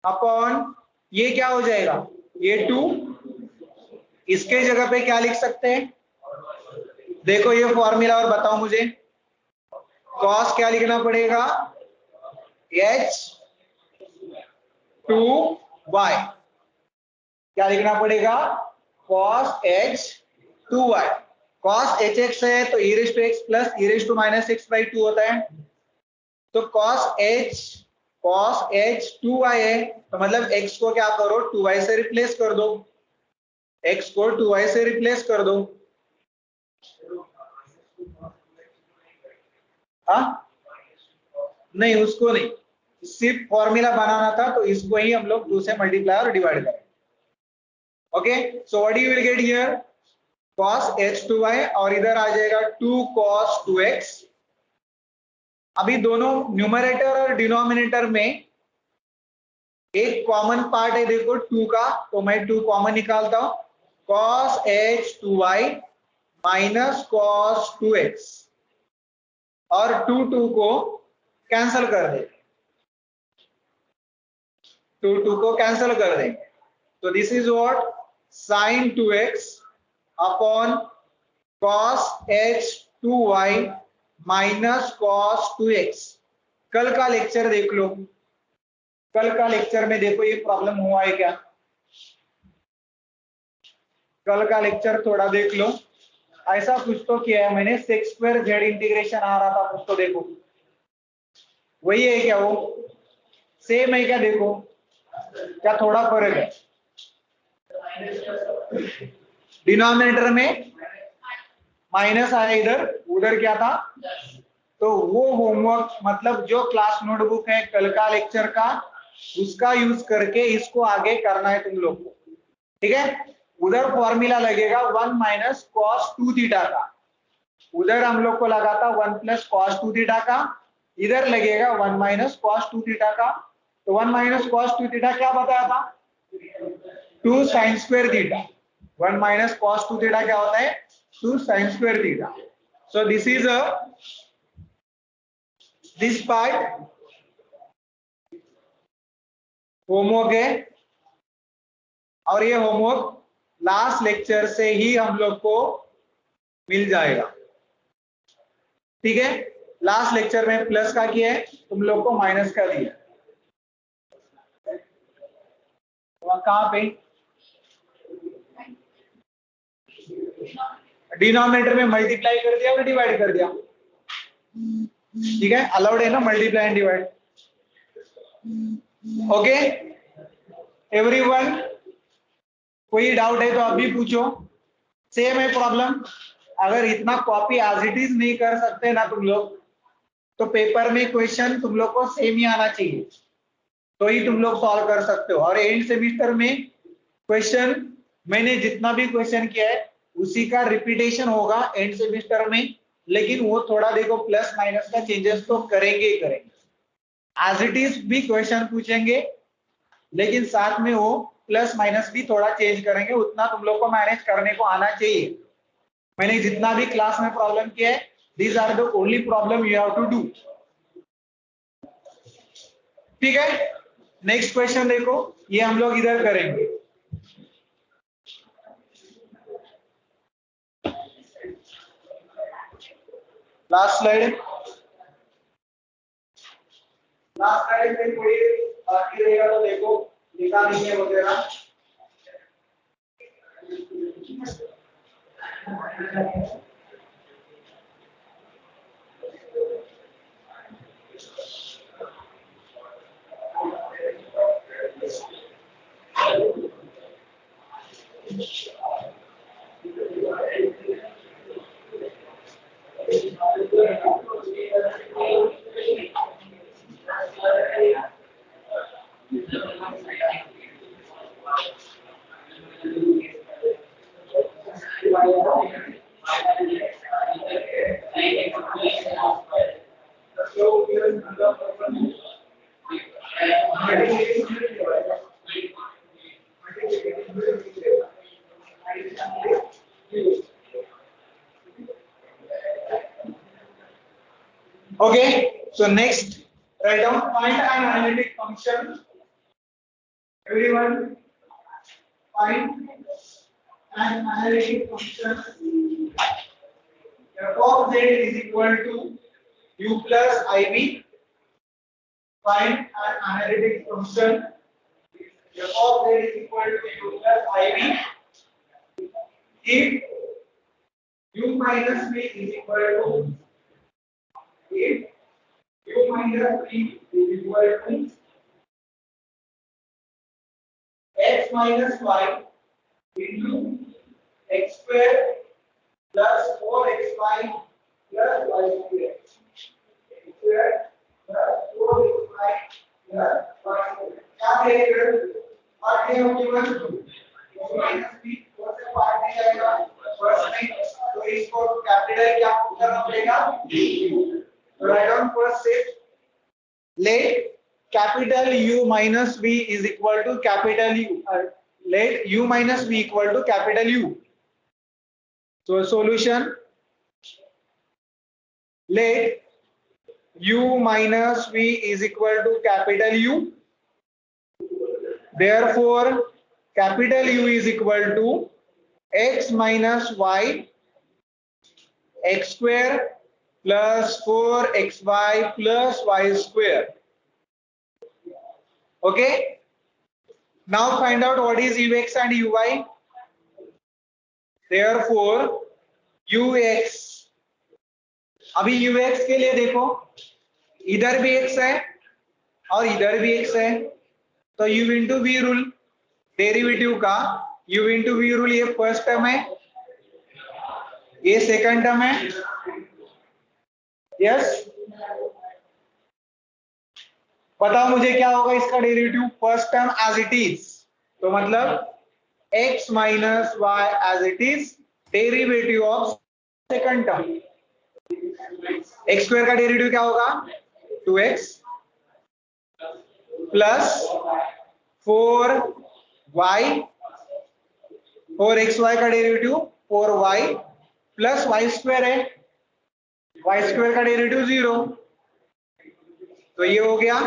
upon ये क्या हो जाएगा, ये 2, इसके जगह पे क्या लिख सकते हैं, देखो ये फॉर्मूला और बताओ मुझे, cos क्या लिखना पड़ेगा, h 2y, क्या लिखना पड़ेगा, cos h 2y, cos hx है तो e raise to x plus e raise to minus x by 2 होता है, तो cos h 2y है, तो मतलब x को क्या करो 2y से रिप्लेस कर दो, x को 2y से रिप्लेस कर दो, हाँ नहीं उसको नहीं, सिर्फ फॉर्मूला बनाना था, तो इसको ही हम लोग 2 से मल्टीप्लाई और डिवाइड करें। Okay, so what you will get here, cos h2y और इधर आ जाएगा 2 cos 2x। अभी दोनों न्यूमरेटर और डिनोमिनेटर में एक कॉमन पार्ट है, देखो 2 का, तो मैं 2 कॉमन निकालता हूं, cos h2y minus cos 2x और 2 को कैंसल कर देंगे, 2 को कैंसल कर देंगे, तो this is what sin 2x upon cos h2y minus cos 2x। कल का लेक्चर देख लो, कल का लेक्चर में देखो ये प्रॉब्लम हुआ है क्या, कल का लेक्चर थोड़ा देख लो, ऐसा कुछ तो किया है मैंने, sec स्क्वायर z इंटीग्रेशन आ रहा था कुछ, तो देखो वही है क्या, वो सेम है क्या, देखो क्या थोड़ा फर्क है, डिनोमिनेटर में माइनस आया, इधर उधर क्या था, तो वो होमवर्क मतलब जो क्लास नोटबुक है कल का लेक्चर का, उसका यूज करके इसको आगे करना है तुम लोग को, ठीक है। उधर फॉर्मूला लगेगा 1 माइनस कॉस 2 थीटा का, उधर हम लोग को लगा था 1 प्लस कॉस 2 थीटा का, इधर लगेगा 1 माइनस कॉस 2 थीटा का, तो 1 माइनस कॉस 2 थीटा क्या बताया था, 2 sine square theta, 1 minus cos 2 theta क्या होता है, 2 sine square theta. So this is this part homework है, और ये होमवर्क लास्ट लेक्चर से ही हम लोग को मिल जाएगा, ठीक है। लास्ट लेक्चर में प्लस का किया है, तुम लोग को माइनस का दिया, कहां पे, डिनोमिनेटर में मल्टीप्लाई कर दिया और डिवाइड कर दिया, ठीक है, अलाउड है ना multiply and divide. Okay everyone, कोई डाउट है तो अभी पूछो, सेम है प्रॉब्लम, अगर इतना कॉपी एज इट इज नहीं कर सकते ना तुम लोग, तो पेपर में क्वेश्चन तुम लोग को सेम ही आना चाहिए, तो ही तुम लोग सॉल्व कर सकते हो। और एंड सेमिस्टर में क्वेश्चन मैंने जितना भी क्वेश्चन किया है उसी का रिपीटेशन होगा एंड सेमिस्टर में, लेकिन वो थोड़ा देखो प्लस माइनस का चेंजेस तो करेंगे ही करेंगे, एज इट इज भी क्वेश्चन पूछेंगे, लेकिन साथ में वो प्लस माइनस भी थोड़ा चेंज करेंगे, उतना तुम लोग को मैनेज करने को आना चाहिए। मैंने जितना भी क्लास में प्रॉब्लम किया है, these are the only problem you have to do, ठीक है। नेक्स्ट क्वेश्चन देखो, ये हम लोग इधर करेंगे, लास्ट स्लाइड में कोई बाकी रहेगा तो देखो, लिखा नहीं है वगैरह। Okay, so next, write down find an analytic function. Everyone, find an analytic function. F of z is equal to u plus iv. Find an analytic function. F of z is equal to u plus iv. If u minus v is equal to, if u minus v is equal to x minus y into x square plus 4xy plus y square. X square plus 4xy plus y square. क्या करेंगे? Part A given minus b और से part A जाएगा first में, तो इसको capital क्या करना पड़ेगा? तो write down first step, let capital U minus V is equal to capital U. Let U minus V equal to capital U. So solution, let U minus V is equal to capital U. Therefore, capital U is equal to x minus y, x square plus 4xy plus y square. Okay. Now find out what is ux and uy. Therefore, ux, अभी ux के लिए देखो, इधर भी x है और इधर भी x है, तो u into v rule, derivative का u इंटू वी रूल, ये फर्स्ट टर्म है, ये सेकंड टर्म है, यस। बताओ मुझे क्या होगा इसका derivative, first term as it is, तो मतलब x minus y as it is, derivative of second term, x square का डेरिवेटिव क्या होगा? 2x प्लस 4y, 4xy का derivative 4y plus y square है, y स्क्वायर का डेरिवेटिव 0, तो ये हो गया,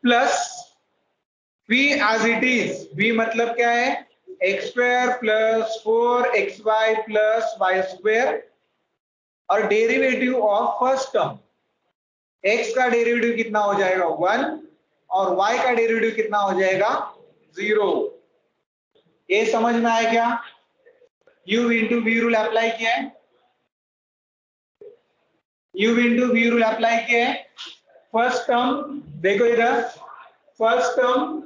plus v as it is, v मतलब क्या है? x square plus 4xy plus y square, और derivative of first term, x का डेरिवेटिव कितना हो जाएगा? 1, और y का डेरिवेटिव कितना हो जाएगा? 0। ये समझ में आया क्या? u into v rule apply किया है, u into v rule apply किया है, फर्स्ट टर्म देखो इधर, first term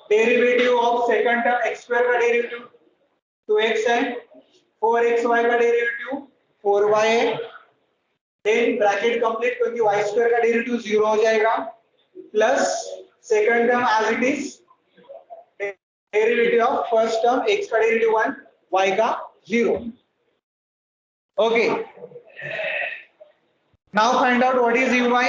derivative of second term, x square का डेरिवेटिव 2x है, 4xy का डेरिवेटिव 4y है, देन ब्रैकेट कंप्लीट क्योंकि y स्क्वायर का डेरिवेटिव 0 हो जाएगा, plus second term as it is, derivative of first term, x का डेरिवेटिव 1, y का 0। Okay, now find out what is uy.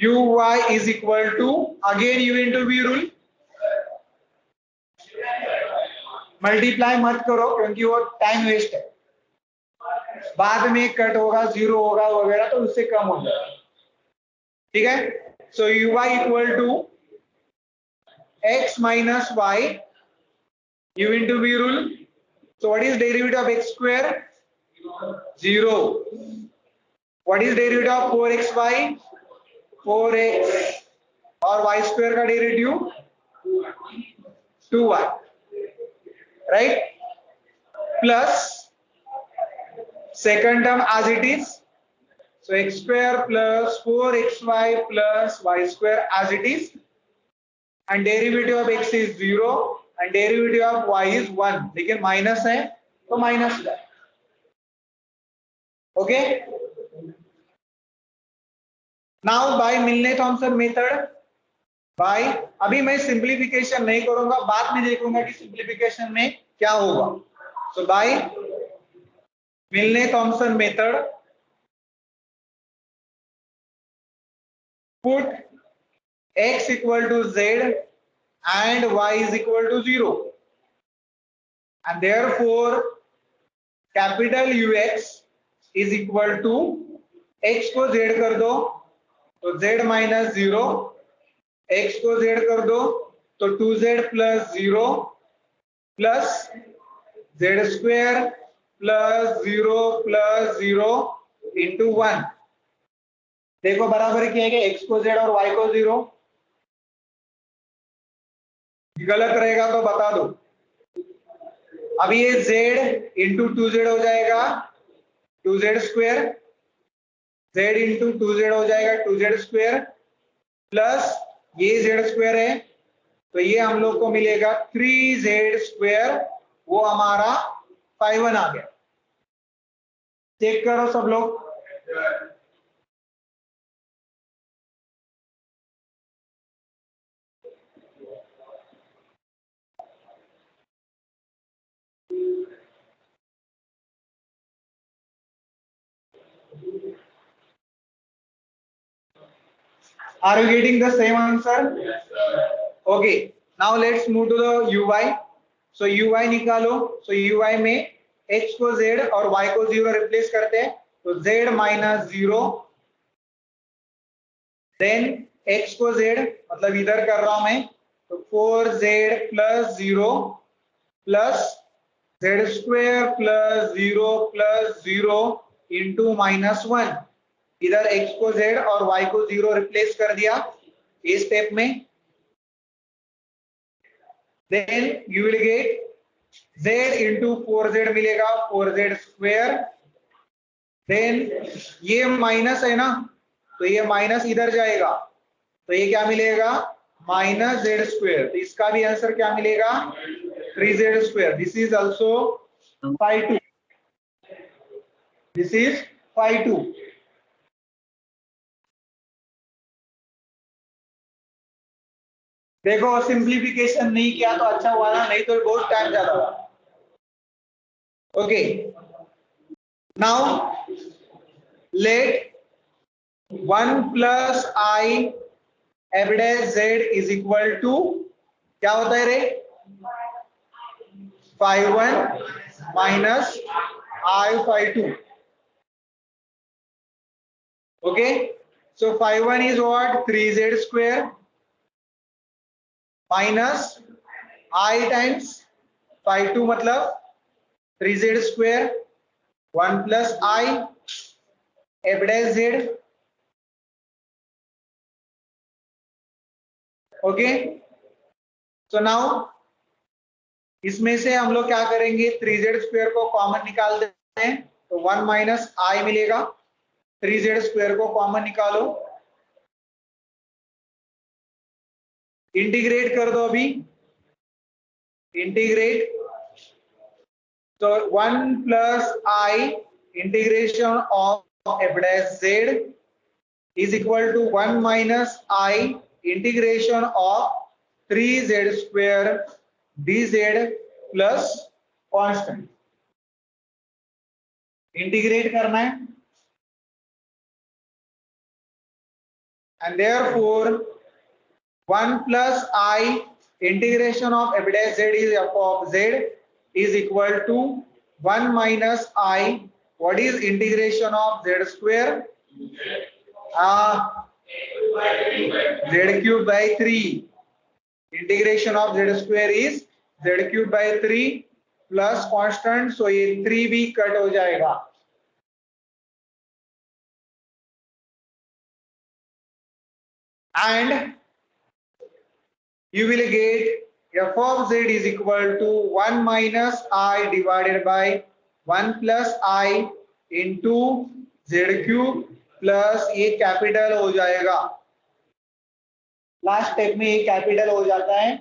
uy is equal to, again u into v rule, multiply मत करो क्योंकि वो time waste है, बाद में cut होगा, 0 होगा वगैरह, तो उससे कम हो जाएगा, ठीक है। So uy equal to x minus y, u into v rule, So what is derivative of x square? 0. What is derivative of 4xy? 4x. और y square का derivative 2y, right? Plus second term as it is. So x square plus 4xy plus y square as it is, and derivative of x is 0 and derivative of y is 1. लेकिन minus है तो minus का, okay. Now bye Milne Thomson method, bye, अभी मैं simplification नहीं करूंगा, बाद में देखूंगा कि सिंप्लीफिकेशन में क्या होगा. So by Milne Thomson method, put x equal to z and y is equal to 0, and therefore capital Ux is equal to x को z कर दो तो z minus 0, x को z कर दो तो 2z plus 0 plus z square plus 0 into 1. देखो बराबर क्या है, x को z और y को 0. गलत रहेगा तो बता दो. अभी ये z इंटू 2z हो जाएगा 2z square, z into 2z हो जाएगा 2z स्क्वायर, प्लस ये z स्क्वायर है तो ये हम लोग को मिलेगा 3z स्क्वायर, वो हमारा 5-1 आ गया. चेक करो सब लोग. Are you getting the same answer? Yes, sir. Okay. Now let's move to the uy. So uy निकालो. So uy में x को z और y को 0 रिप्लेस करते हैं तो z minus 0, then x को z मतलब इधर कर रहा हूं मैं तो 4z plus 0 plus z square plus 0 into minus 1. इधर x को z और y को 0 रिप्लेस कर दिया इस स्टेप में. Then you will get z into 4z मिलेगा 4z स्क्वायर. Then ये माइनस है ना तो ये माइनस इधर जाएगा तो ये क्या मिलेगा माइनस z स्क्वायर. तो इसका भी आंसर क्या मिलेगा 3z square. This is also 5-2. This is 5-2. देखो सिंप्लीफिकेशन नहीं किया तो अच्छा हुआ ना, नहीं तो बहुत टाइम ज्यादा हुआ. Okay, now let 1 plus I f dash z is equal to क्या होता है रे 5-1 minus I 5-2. Okay, so 5-1 is what 3z square minus I times 5-2 मतलब 3z square 1 plus I f dash z. Okay, so now इसमें से हम लोग क्या करेंगे 3z स्क्वायर को कॉमन निकाल देते हैं तो 1 माइनस आई मिलेगा. 3z स्क्वायर को कॉमन निकालो, इंटीग्रेट कर दो अभी. इंटीग्रेट तो 1 plus I integration of f dash z is equal to 1 minus I integration of 3z square dz plus constant. Integrate करना है and therefore 1 plus I integration of f dash z is f of z is equal to 1 minus I, what is integration of z square? Z cube by 3. Integration of z square is z cube by 3 plus constant, so ये 3 भी cut हो जाएगा। And you will get f of z is equal to 1 minus I divided by 1 plus I into z cube plus ये capital हो जाएगा। Last step में ये capital हो जाता है,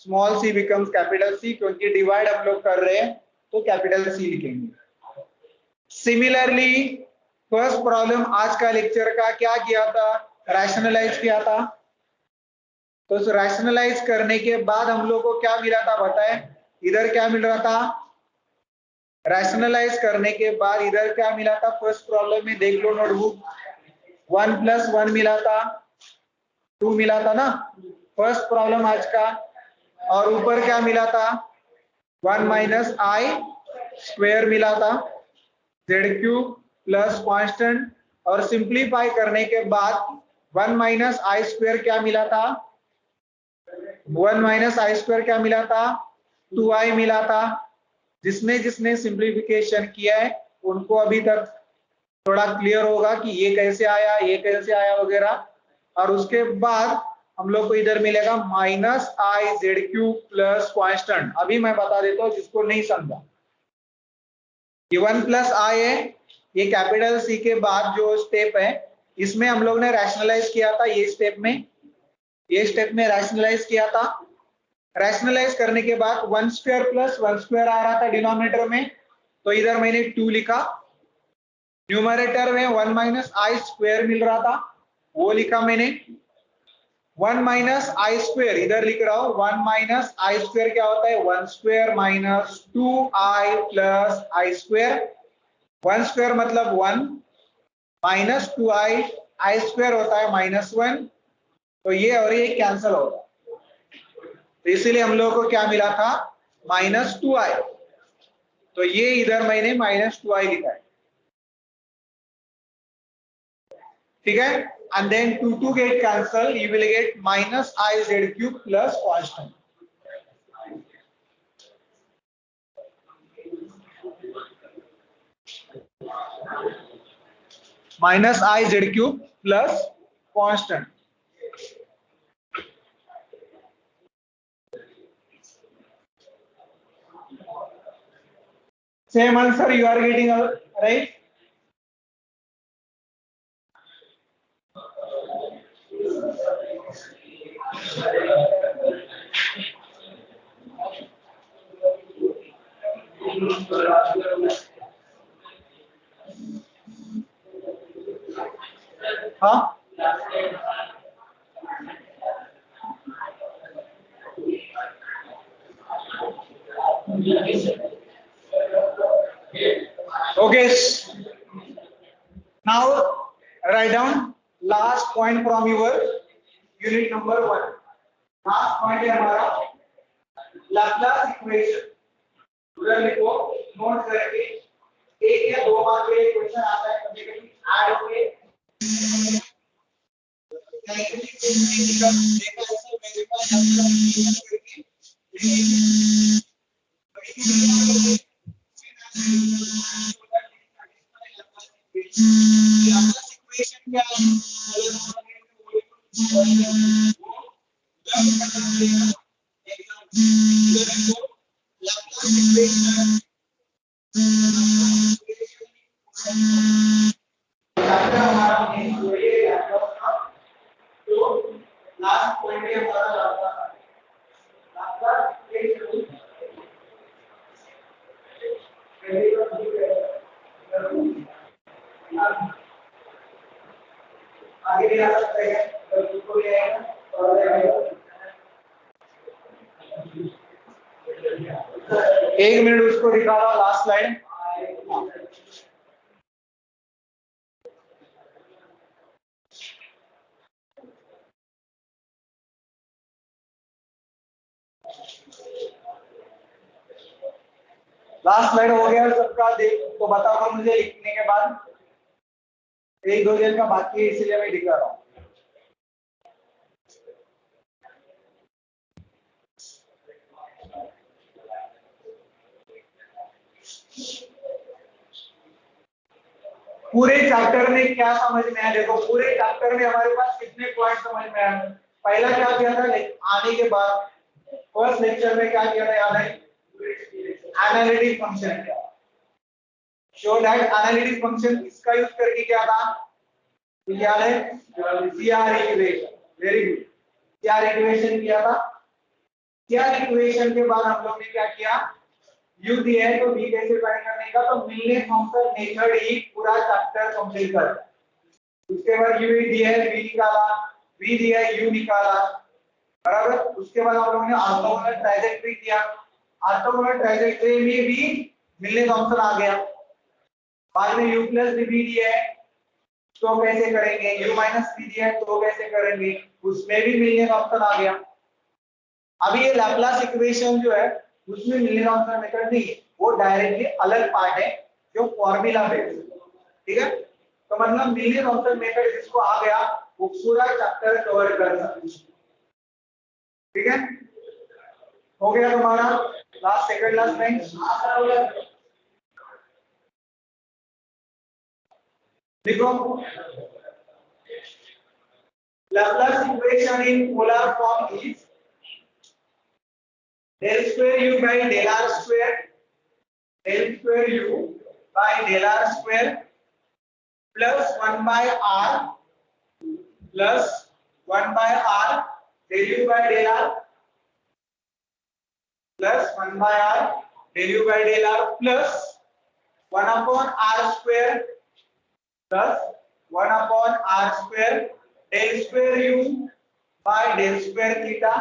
small C becomes capital C, क्योंकि डिवाइड हम लोग कर रहे हैं तो कैपिटल सी लिखेंगे। सिमिलरली फर्स्ट प्रॉब्लम आज का लेक्चर का क्या किया था, रैशनलाइज किया था। तो उस रैशनलाइज करने के बाद हम लोग को क्या मिला था बताएं, इधर क्या मिल रहा था, रैशनलाइज करने के बाद इधर क्या मिला था, फर्स्ट प्रॉब्लम में देख लो नोटबुक, 1 प्लस 1 मिला था, 2 मिला था ना फर्स्ट प्रॉब्लम आज का, और ऊपर क्या मिला था 1 माइनस आई स्क्वायर मिला था, जेड क्यूब प्लस कांस्टेंट, और सिंप्लीफाई करने के बाद 1 माइनस आई स्क्वायर क्या मिला था, 1 माइनस आई स्क्वायर क्या मिला था, 2i मिला था। जिसने जिसने सिंप्लीफिकेशन किया है उनको अभी तक थोड़ा क्लियर होगा कि ये कैसे आया, ये कैसे आया वगैरह। और उसके बाद हम लोग को इधर मिलेगा minus i z cube plus constant. अभी मैं बता देता हूँ जिसको नहीं समझा, ये 1 प्लस आई है, ये कैपिटल सी के बाद जो स्टेप है इसमें हम लोग ने रैशनलाइज किया था, ये स्टेप में रैशनलाइज किया था। रैशनलाइज करने के बाद 1 स्क्वायर प्लस 1 स्क्वायर आ रहा था डिनोमिनेटर में, तो इधर मैंने 2 लिखा, न्यूमरेटर में 1 माइनस आई स्क्वायर मिल रहा था वो लिखा मैंने, 1 माइनस आई स्क्वायर इधर लिख रहा हूं, 1 माइनस आई स्क्वायर क्या होता है, 1 स्क्वायर माइनस 2i प्लस आई स्क्वायर, 1 स्क्वायर मतलब 1 माइनस 2i, आई स्क्वायर होता है -1, तो ये और ये कैंसिल होगा, तो इसीलिए हम लोगों को क्या मिला था -2i, तो ये इधर मैंने -2i लिखा है, ठीक है। And then 2 get cancel, you will get minus i z cube plus constant. Minus i z cube plus constant. Same answer you are getting, right? हाँ okay, now write down last point from your unit number 1। last point है हमारा Laplace equation, उधर लिखो note करके, एक या दो mark के क्वेश्चन आता है कभी कभी ऐड होके, लास्ट पॉइंट है हमारा आगे भी आ सकते हैं, अगर उसको भी आएगा और एक मिनट उसको दिखाओ लास्ट स्लाइड। लास्ट स्लाइड हो गया सबका, देख तो बताओ मुझे लिखने के बाद, एक दो दिन का बाकी है इसलिए मैं दिखा रहा हूँ। पूरे चैप्टर में क्या समझ में आया? देखो पूरे चैप्टर में हमारे पास कितने पॉइंट समझ में आए? पहला क्या किया था आने के बाद फर्स्ट लेक्चर में क्या किया था याद है? एनालिटिक फंक्शन किया। शो दैट एनालिटिक फंक्शन इसका यूज करके क्या था? क्या है? CR equation. Very good. CR equation किया था। सीआर इक्वेशन के बाद हम लोग ने क्या किया? u दिया है तो v कैसे फाइंड करने का? तो मिलने फंक्शन मेथड ही पूरा चैप्टर कंप्लीट कर। उसके बाद u दिया है v निकाला, v दिया है u निकाला, बराबर। उसके बाद हम लोगों ने ऑर्थोगोनल ट्राइजेक्टरी किया। ऑर्थोगोनल ट्राइजेक्टरी में भी मिलने फंक्शन आ गया। बाद में u प्लस v दिया है तो कैसे करेंगे? u माइनस v दिया है तो कैसे करेंगे? उसमें भी मिलने फंक्शन आ गया। अभी ये लैप्लास इक्वेशन जो है उसमें मिलने फंक्शन मेथड नहीं है, वो डायरेक्टली अलग पार्ट है जो फॉर्मूला बेस्ड। ठीक है, तो मतलब मिलने फंक्शन मेथड जिसको आ गया वो पूरा चैप्टर कवर कर सकते। ठीक है, हो गया तुम्हारा लास्ट सेकंड लास्ट लाइन। देखो Laplace equation in polar form is del square u by del r square, del square u by del r square plus 1 by r plus 1 by r del u by del r plus 1 by r del u by del r plus 1 upon r square plus 1 upon r square del square u by del square theta।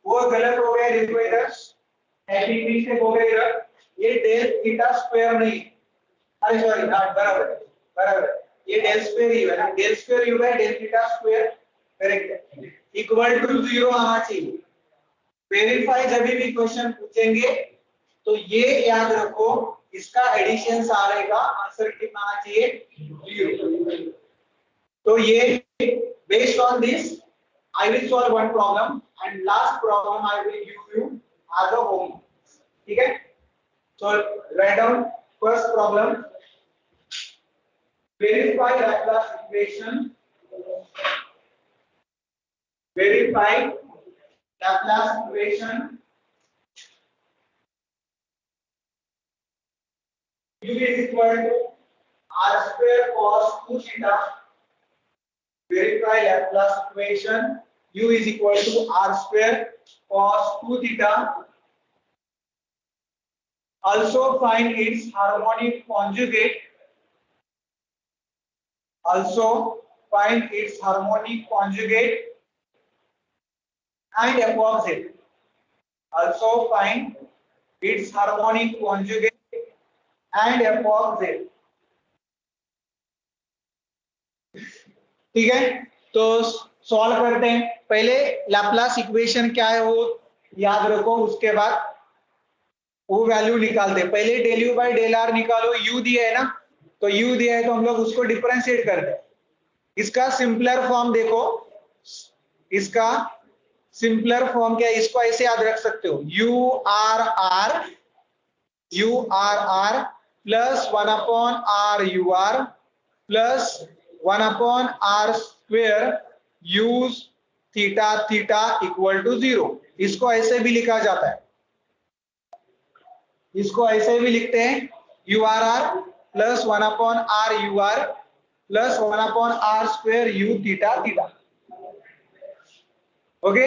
वो गलत हो गया, देखो इधर ATP से हो गया इधर, ये डेल थीटा स्क्वायर नहीं, अरे सॉरी बराबर बराबर, ये डेल स्क्वायर ही है ना, del square u by del theta square correct है, इक्वल टू 0 आना चाहिए। वेरीफाई जब भी क्वेश्चन पूछेंगे तो ये याद रखो, इसका एडिशन सारे का आंसर कितना आना चाहिए? 0। तो ये based on this I will solve one problem and last problem I will give you as a home. ठीक है? So write down first problem. Verify Laplace equation. Verify Laplace equation. U is equal to r square cos 2 theta. Verify Laplace equation. U is equal to r square cos 2 theta. Also find its harmonic conjugate. Also find its harmonic conjugate and f of z. Also find its harmonic conjugate and f of z. ठीक है, तो solve करते हैं। पहले Laplace equation क्या है वो याद रखो, उसके बाद वो वैल्यू निकालते हैं। पहले del u by del r निकालो, यू दिया है ना, तो यू दिया है तो हम लोग उसको डिफरेंशिएट करते हैं। इसका सिंपलर फॉर्म देखो, इसका सिंपलर फॉर्म क्या है? इसको ऐसे याद रख सकते हो, u r r plus 1 upon r u r plus 1 upon r square u theta theta equal to 0। इसको ऐसे भी लिखा जाता है, इसको ऐसे भी लिखते हैं, u r plus 1 upon r u r plus 1 upon r square u theta theta. Okay,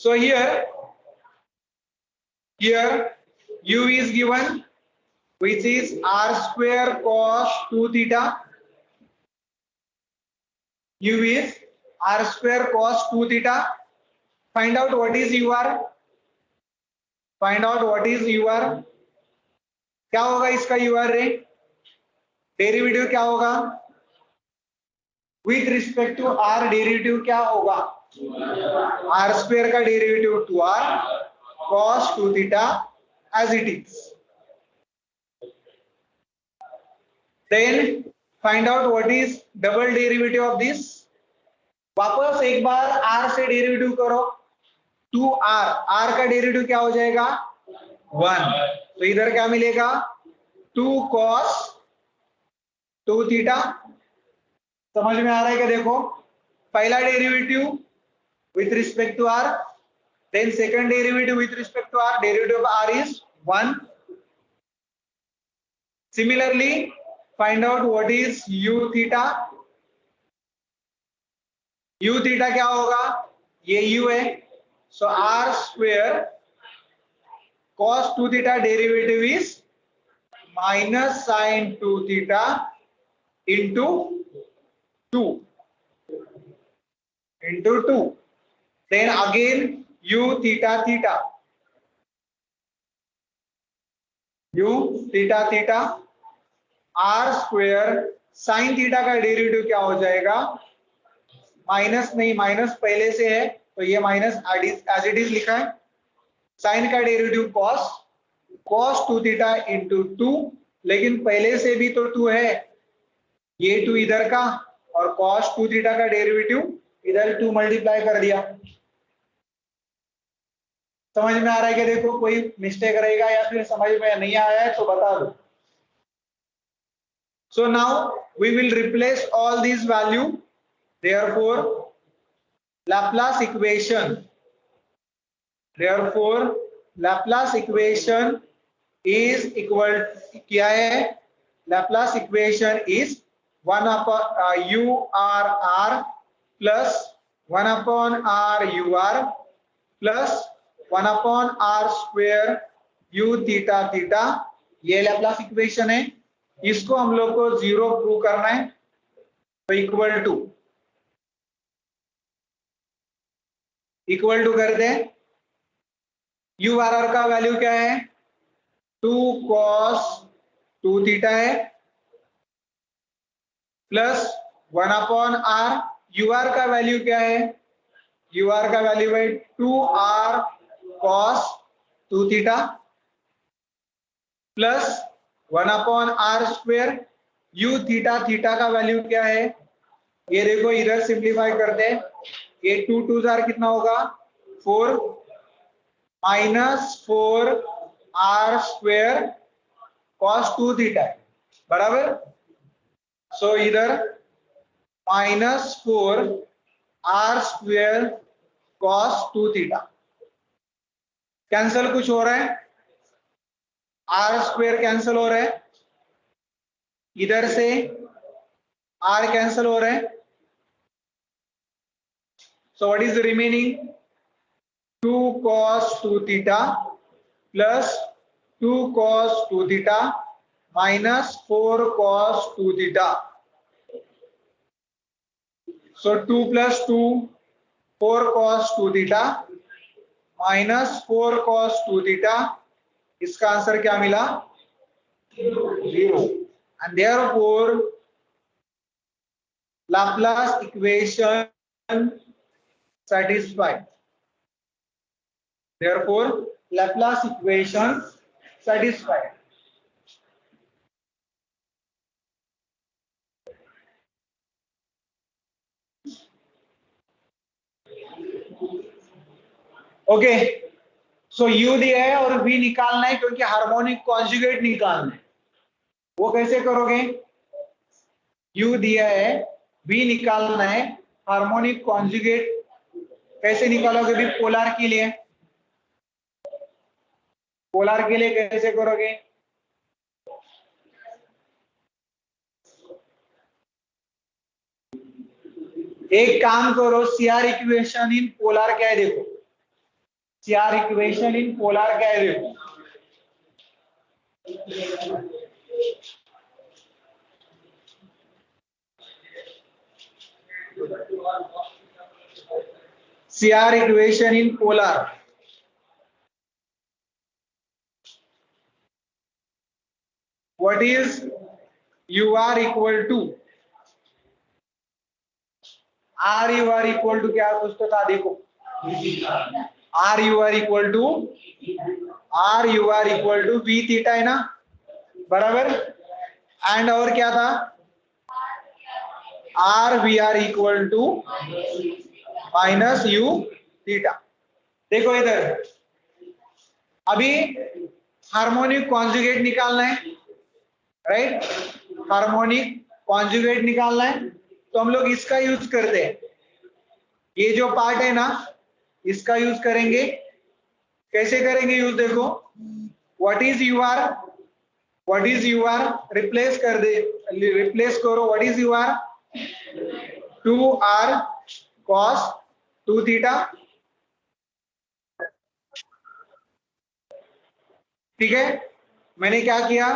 so here u is given which is r square cos 2 theta. U is r square cos 2 theta. Find out what is ur. Find out what is ur. क्या होगा इसका ur रे? Derivative क्या होगा? With respect to r derivative क्या होगा? r square का derivative 2r cos 2 theta as it is. Then find out what is double derivative of this. वापस एक बार r से डेरिवेटिव करो, 2r, r का डेरिवेटिव क्या हो जाएगा? 1। तो इधर क्या मिलेगा? 2 cos 2 थीटा। समझ में आ रहा है क्या? देखो पहला derivative with respect to r, then second derivative with respect to r, derivative of r is 1. Similarly, find out what is u theta. u theta क्या होगा? ये u है, so r square cos 2 theta derivative is minus sin 2 theta into 2 into 2. Then again u theta theta, u theta theta, r square sin theta का derivative क्या हो जाएगा? Minus नहीं, minus पहले से है तो ये माइनस एज इट इज लिखा है. साइन का derivative cos, cos 2 theta into 2, लेकिन पहले से भी तो 2 है, ये 2 इधर का और cos 2 थीटा का डेरिवेटिव इधर 2 मल्टीप्लाई कर दिया. समझ में आ रहा है कि देखो कोई मिस्टेक रहेगा या फिर समझ में नहीं आया है तो बता दो. So now we will replace all these value. Therefore, Laplace equation. Therefore, Laplace equation is equal क्या है? Laplace equation is 1 upon u r r plus 1 upon r u r plus 1 upon r square u theta theta. ये Laplace equation है. इसको हम लोग को 0 prove करना है, तो इक्वल टू कर दे. यू आर आर का वैल्यू क्या है? 2 cos 2 थीटा है plus 1 upon r. U r का वैल्यू क्या है? यू आर का वैल्यू है 2r cos 2 theta plus 1 upon r square. U theta theta का वैल्यू क्या है? ये देखो इधर सिंप्लीफाई करते हैं, ये 2 2 जार कितना होगा? 4 minus 4 r square cos 2 theta है, बराबर. सो इधर minus 4 r square cos 2 theta. Cancel कुछ हो रहा है? आर स्क्वेयर कैंसल हो रहा है, इधर से आर कैंसल हो रहा है. सो what is the remaining? 2 cos 2 theta plus 2 cos 2 theta minus 4 cos 2 theta. So 2 plus 2 4 cos 2 theta minus 4 cos 2 theta. इसका आंसर क्या मिला? 0. And therefore Laplace equation satisfied. Therefore Laplace equation satisfied. Okay, so u दिया है और v निकालना है क्योंकि harmonic conjugate निकालना है. वो कैसे करोगे? u दिया है, v निकालना है, हार्मोनिक कॉन्जुगेट कैसे निकालोगे? भी पोलर के लिए, पोलर के लिए कैसे करोगे? एक काम करो, सीआर इक्वेशन इन पोलर क्या है देखो. सीआर इक्वेशन इन पोलर क्या है देखो. CR equation in polar. What is UR equal to? R UR equal to क्या कुछ तो था देखो. R UR equal to V theta है ना, बराबर. एंड और क्या था? R VR equal to minus U theta. देखो इधर अभी हार्मोनिक कॉन्जुगेट निकालना है, राइट? हार्मोनिक कॉन्जुगेट निकालना है तो हम लोग इसका यूज करते हैं। ये जो पार्ट है ना इसका यूज करेंगे। कैसे करेंगे यूज देखो, what is u r replace कर दे, रिप्लेस करो what is u r 2r cos 2 theta. ठीक है, मैंने क्या किया,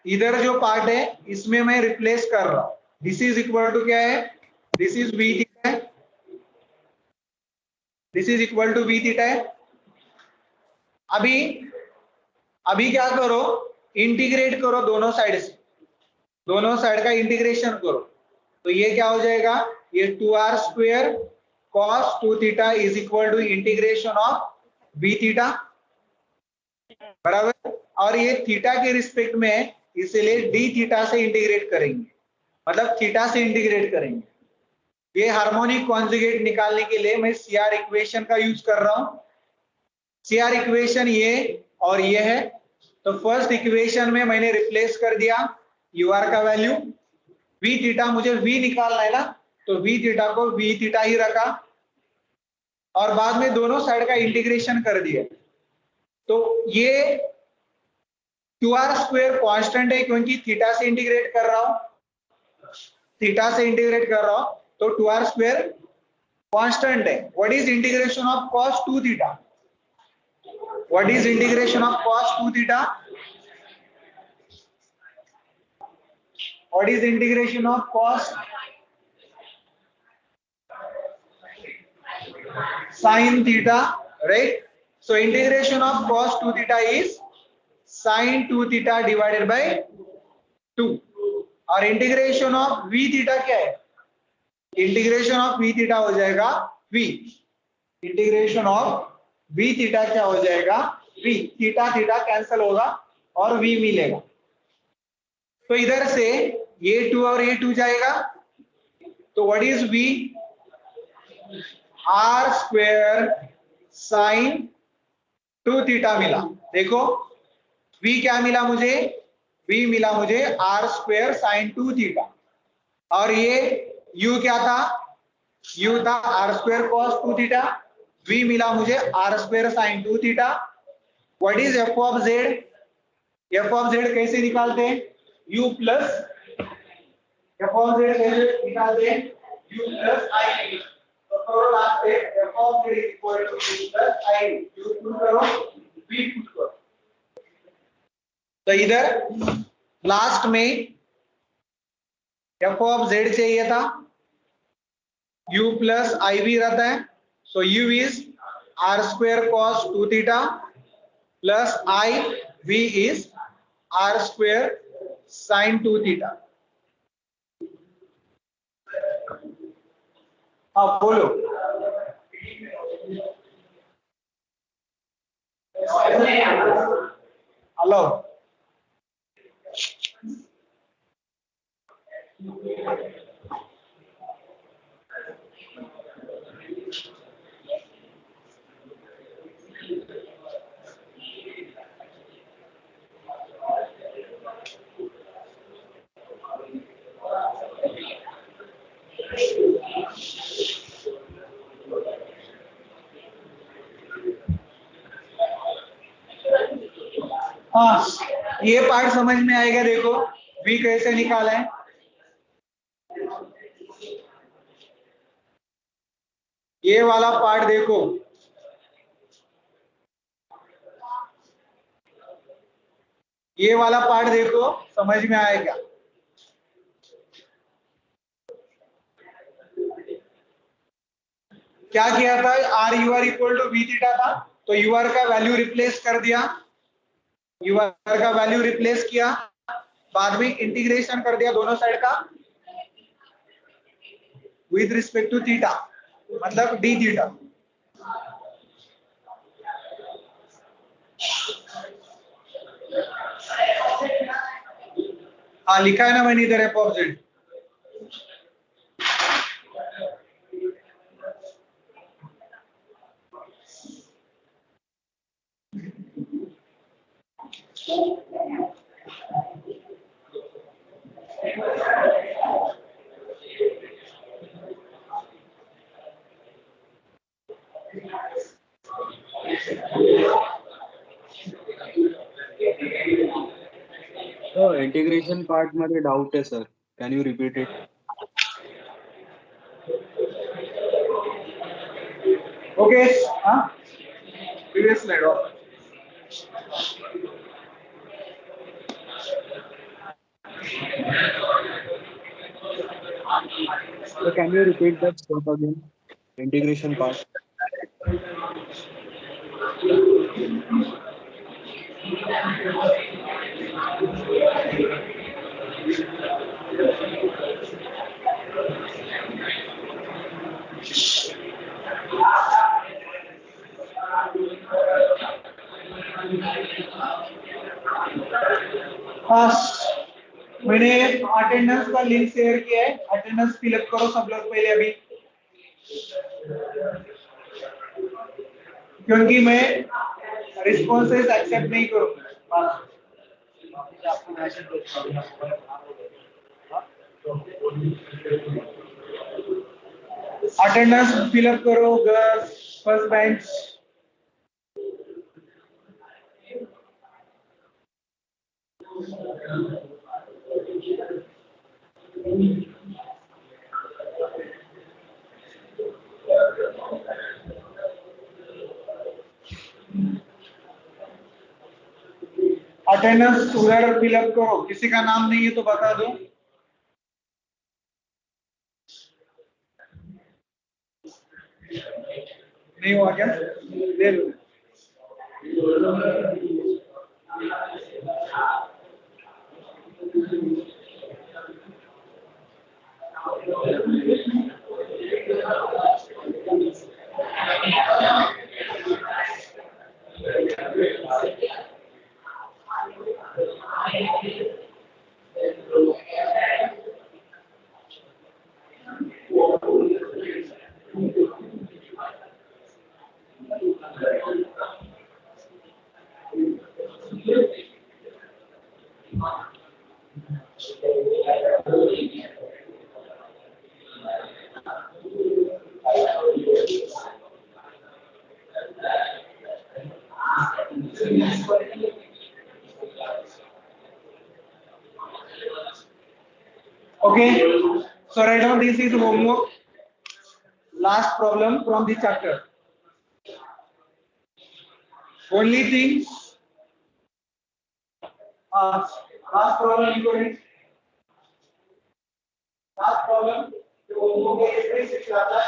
इधर जो पार्ट है इसमें मैं रिप्लेस कर रहा हूं। दिस इज इक्वल टू क्या है, दिस इज v थीटा है, this is equal to v theta है। अभी क्या करो, इंटीग्रेट करो दोनों साइड से, दोनों साइड का इंटीग्रेशन करो तो ये क्या हो जाएगा, ये 2r square cos 2 theta is equal to integration of v theta, बराबर। और ये थीटा के रिस्पेक्ट में है इसलिए d थीटा से इंटीग्रेट करेंगे, मतलब थीटा से इंटीग्रेट करेंगे। ये हार्मोनिक कॉन्जुगेट निकालने के लिए मैं CR इक्वेशन का यूज कर रहा हूं। CR इक्वेशन ये और ये है, तो फर्स्ट इक्वेशन में मैंने रिप्लेस कर दिया UR का वैल्यू, v थीटा मुझे v निकालना है ना तो v थीटा को v थीटा ही रखा और बाद में दोनों साइड का इंटीग्रेशन कर दिया। तो ये 2r स्क्वायर कांस्टेंट है क्योंकि थीटा से इंटीग्रेट कर रहा हूं, थीटा से इंटीग्रेट कर रहा हूं तो 2r स्क्वायर कांस्टेंट है। What is integration of cos 2 theta, what is integration of cos 2 theta, what is integration of cos sin theta, right? So integration of cos 2 theta is sin 2 theta divided by 2 और integration of v theta क्या है, integration of v theta हो जाएगा v, integration of v theta क्या हो जाएगा v, theta theta cancel होगा और v मिलेगा। तो इधर से ये 2 और ये 2 जाएगा तो what is v, r square sine 2 theta मिला। देखो v क्या मिला मुझे, v मिला मुझे r स्क्वायर साइन 2 थीटा और ये u क्या था, u था r square cos 2 theta, v मिला मुझे r square sine 2 theta. What is f of z, f of z कैसे निकालते हैं, u plus f of z कैसे निकालते हैं, u प्लस i। तो करो लास्ट पे f of z equal to u plus i, u put करो v पुट करो। तो इधर लास्ट में f ऑफ z चाहिए था, u प्लस i भी रहता है, सो u is r square cos 2 theta plus i, v is r square sin 2 theta. हाँ बोलो, हेलो हाँ ये पार्ट समझ में आएगा। देखो v कैसे निकाला है, ये वाला पार्ट देखो, ये वाला पार्ट देखो समझ में आएगा। क्या किया था, r u r equal to v theta था तो यू आर का वैल्यू रिप्लेस कर दिया, यू आर का वैल्यू रिप्लेस किया, बाद में इंटीग्रेशन कर दिया दोनों साइड का विद रिस्पेक्ट टू थीटा, मतलब डी थीटा। हाँ लिखा है ना मैंने इधर f of z. Integration part मध्ये डाऊट आहे sir. Can you repeat it? Okay. Previous slide. So can you repeat that step again? Integration part. मैंने अटेंडेंस का लिंक शेयर किया है. अटेंडेंस फिलअप करो सब लोग पहले अभी, क्योंकि मैं रिस्पॉन्सेस एक्सेप्ट नहीं करूंगा. अटेंडेंस फिलअप करो गर्ल्स फर्स्ट बेंच. अटेंडेंस उधर फिलअप करो. किसी का नाम नहीं है तो बता दो. नहीं हुआ क्या? दे दो. Okay, so write down this is homework. Last problem from the chapter. Only thing. Last problem you got it. Last problem. The homework is basic data.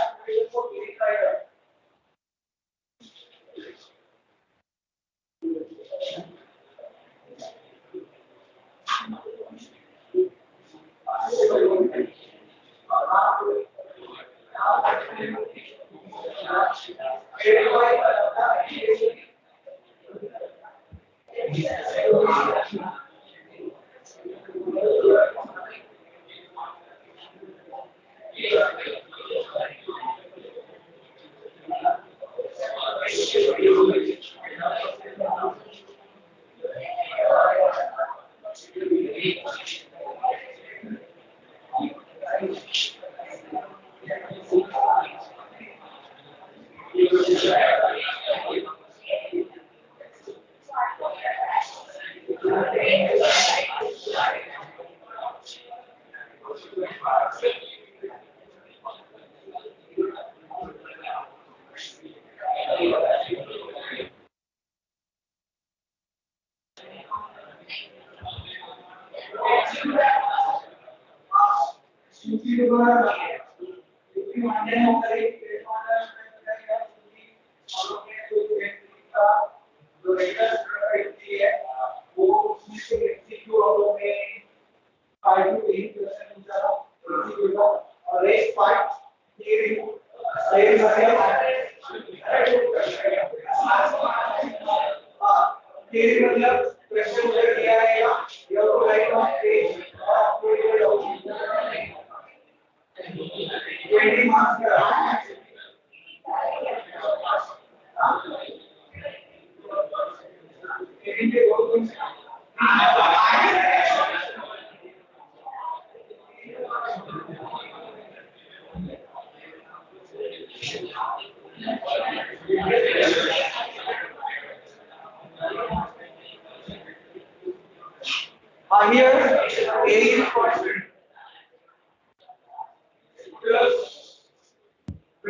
Here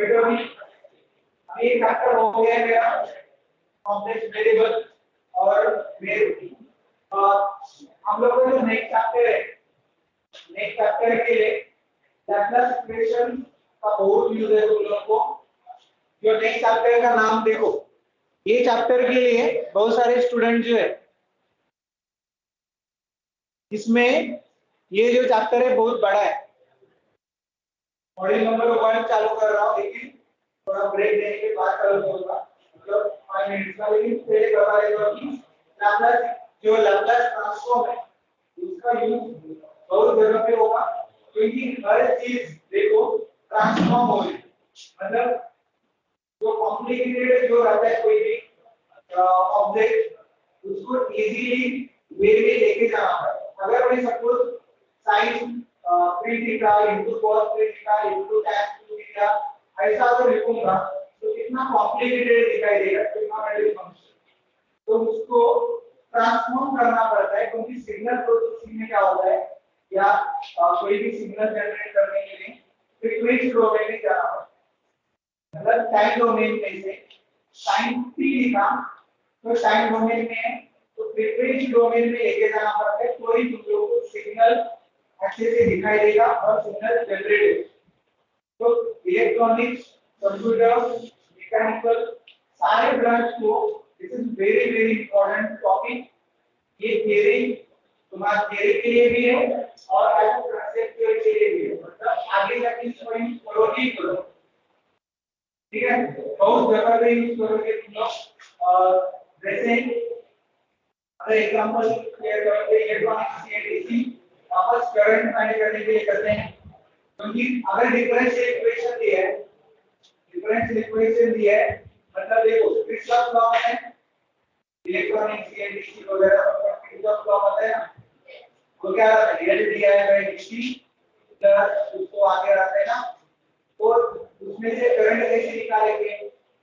बेटा भी अभी एक चैप्टर हो गया है मेरा कॉम्प्लेक्स वेरिएबल और हम लोग का जो नेक्स्ट चैप्टर के लिए लैप्लास इक्वेशन का बहुत यूज है तुम लोग को। जो नेक्स्ट चैप्टर का नाम देखो, ये चैप्टर के लिए बहुत सारे स्टूडेंट जो है इसमें ये जो चैप्टर है बहुत बड़ा है। मॉड्यूल नंबर 1 चालू कर रहा हूँ, लेकिन थोड़ा ब्रेक देने के बाद चालू करूंगा, मतलब 5 मिनट का। लेकिन पहले बता देता हूँ कि लैप्लास ट्रांसफॉर्म है उसका यूज बहुत जगह पे होगा, क्योंकि हर चीज देखो ट्रांसफॉर्म हो रही है। मतलब जो कॉम्प्लिकेटेड जो रहता है कोई भी ऑब्जेक्ट, उसको इजीली वे में लेके जाना है। अगर मैं suppose sine 3 theta into cos 3 theta into tan 2 थीटा ऐसा अगर लिखूंगा तो कितना कॉम्प्लिकेटेड दिखाई देगा, ट्रिग्नोमेट्रिक फंक्शन। तो उसको ट्रांसफॉर्म करना पड़ता है, क्योंकि सिग्नल प्रोसेसिंग में क्या होता है या कोई भी सिग्नल जनरेट करने के लिए फ्रीक्वेंसी डोमेन में जाना पड़ता है। मतलब टाइम डोमेन में से sin t लिखा तो टाइम डोमेन में तो फ्रीक्वेंसी डोमेन में लेके जाना पड़ता है, तो ही तुम लोगों को सिग्नल अच्छे से दिखाई देगा और सिग्नल जनरेट होगा। तो इलेक्ट्रॉनिक्स, कंप्यूटर, मैकेनिकल सारे ब्रांच को this is very very important topic. ये थियरी तुम्हारा थियरी के लिए भी है और एज कंसेप्चुअल के लिए भी है, मतलब आगे जाके इसको यूज करोगे ही करोगे, ठीक है। बहुत जगह पे यूज करोगे तुम लोग। और जैसे अगर एग्जांपल क्लियर करोगे इलेक्ट्रॉनिक्स सीएडीसी वापस करंट फाइंड करने के लिए करते हैं, क्योंकि अगर डिफरेंशियल इक्वेशन दिया है मतलब देखो किरचॉफ लॉ है इलेक्ट्रॉनिक सीएडीसी वगैरह किरचॉफ लॉ पता है ना, तो क्या रहता है l d i by d plus उसको आगे रहता है ना, तो उसमें से करंट कैसे निकालेंगे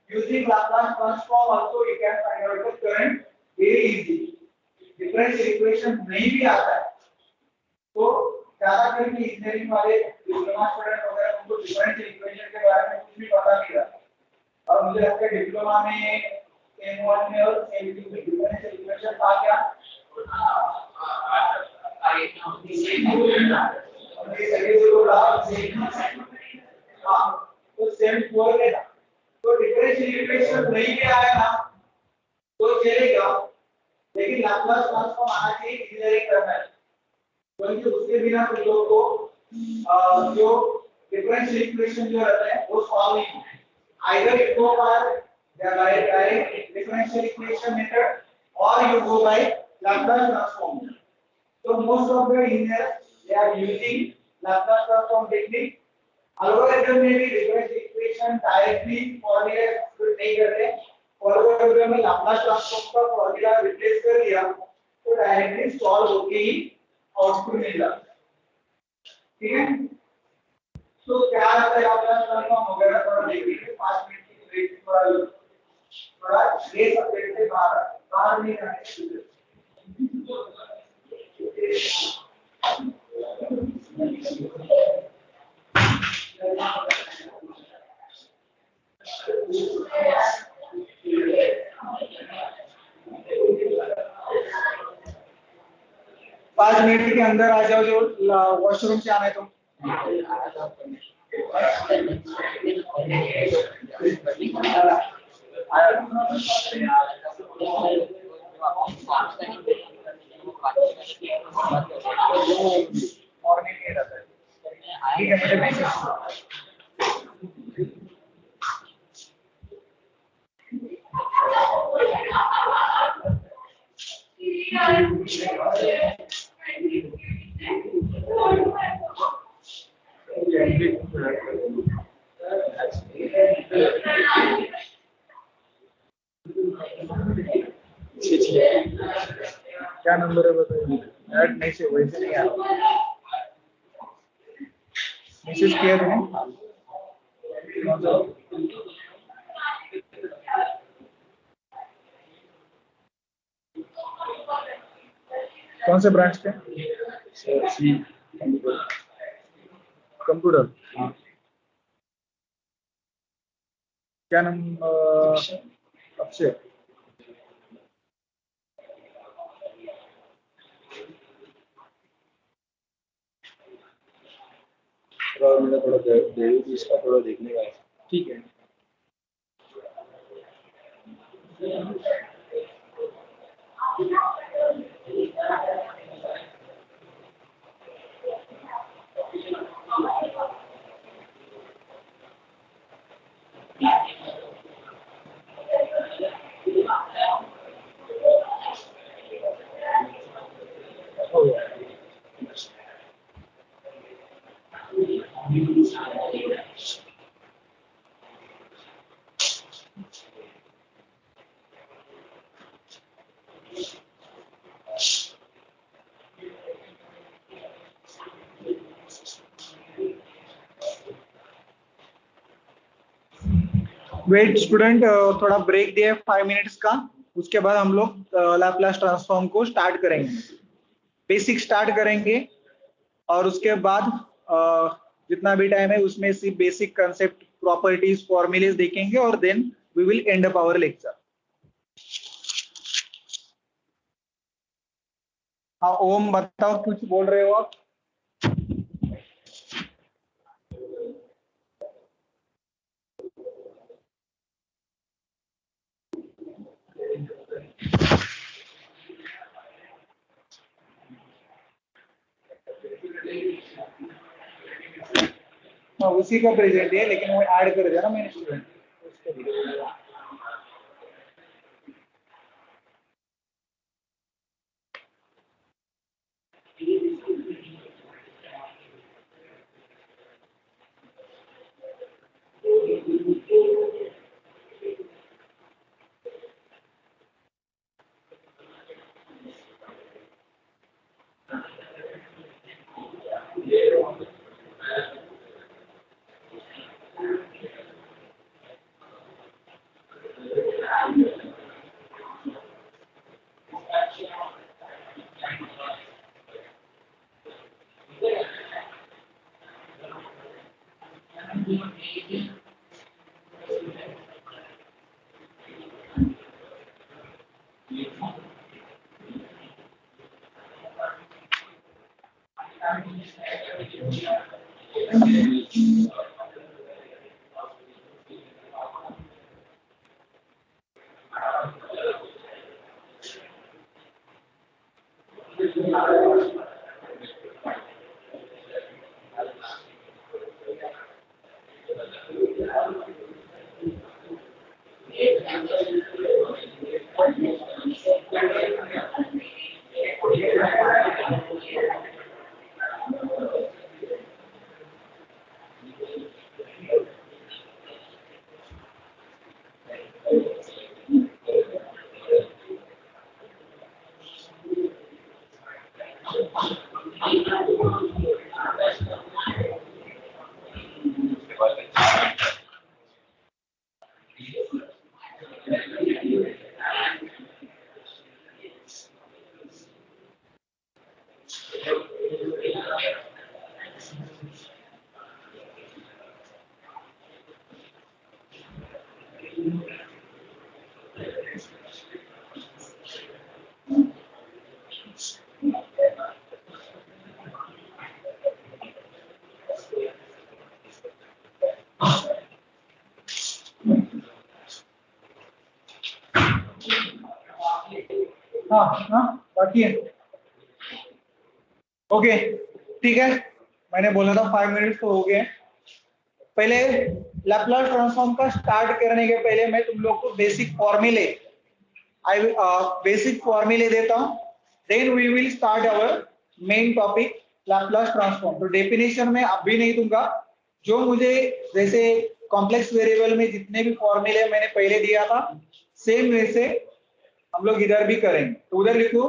using Laplace transform. Also you can find out the current very easy. Differential equation नहीं भी आता है तो ज्यादा करके इंजीनियरिंग वाले डिप्लोमा स्टूडेंट वगैरह उनको डिफरेंशियल इक्वेशन के बारे में कुछ भी पता नहीं रहता। और मुझे लगता है डिप्लोमा में M1 में और M2 में डिफरेंशियल इक्वेशन था क्या? तो सेम 4 में था, तो डिफरेंशियल इक्वेशन नहीं भी आया ना तो चलेगा, लेकिन लाप्लास ट्रांसफॉर्म आना चाहिए इंजीनियरिंग करना है, क्योंकि उसके बिना तुम लोगों को जो डिफरेंशियल इक्वेशन जो रहता है वो सॉल्व नहीं होगा। Either you go by direct differential equation method और you go by Laplace transform. So most of the engineers they are using Laplace transform technique. Algorithm में भी differential equation directly formula नहीं करते, algorithm में Laplace transform का formula replace कर दिया तो directly solve होके ही आउटपुट मिल जाता है, ठीक है। तो क्या रहता है Laplace transform वगैरह थोड़ा देखेंगे 5 मिनट की ब्रेक, थोड़ा ये सब्जेक्ट से बाहर नहीं जाने। पाँच मिनट के अंदर आ जाओ जो वॉशरूम से आना है तुम। मॉर्निंग में रहता है, ठीक है, मुझे मैसेज क्या नंबर है बताइए। ऐड नहीं से वैसे नहीं आ रहा, मैसेज किया तुमने? कौन से ब्रांच के? सी कंप्यूटर। हाँ क्या नाम? अक्षय. मेरा थोड़ा देवी इसका थोड़ा देखने का है. ठीक है. वेट स्टूडेंट, थोड़ा ब्रेक दिया 5 मिनट्स का. उसके बाद हम लोग लैपलास ट्रांसफॉर्म को स्टार्ट करेंगे. बेसिक स्टार्ट करेंगे और उसके बाद जितना भी टाइम है उसमें सिर्फ बेसिक कंसेप्ट, प्रॉपर्टीज, फॉर्मूलेज देखेंगे और then we will end up our lecture. हाँ ओम, बताओ कुछ बोल रहे हो आप? हाँ उसी का प्रेजेंट है, लेकिन वो ऐड कर दिया ना मैंने स्टूडेंट. हाँ हाँ बाकी है. ओके ठीक है, मैंने बोला था 5 मिनट्स तो हो गए. पहले लैपलास ट्रांसफॉर्म का स्टार्ट करने के पहले मैं तुम लोग को बेसिक फॉर्मूले देता हूं. Then we will start our main topic Laplace transform. तो डेफिनेशन में अभी नहीं दूंगा, जो मुझे जैसे कॉम्प्लेक्स वेरिएबल में जितने भी फॉर्मूले मैंने पहले दिया था सेम वैसे हम लोग इधर भी करेंगे. तो उधर लिखो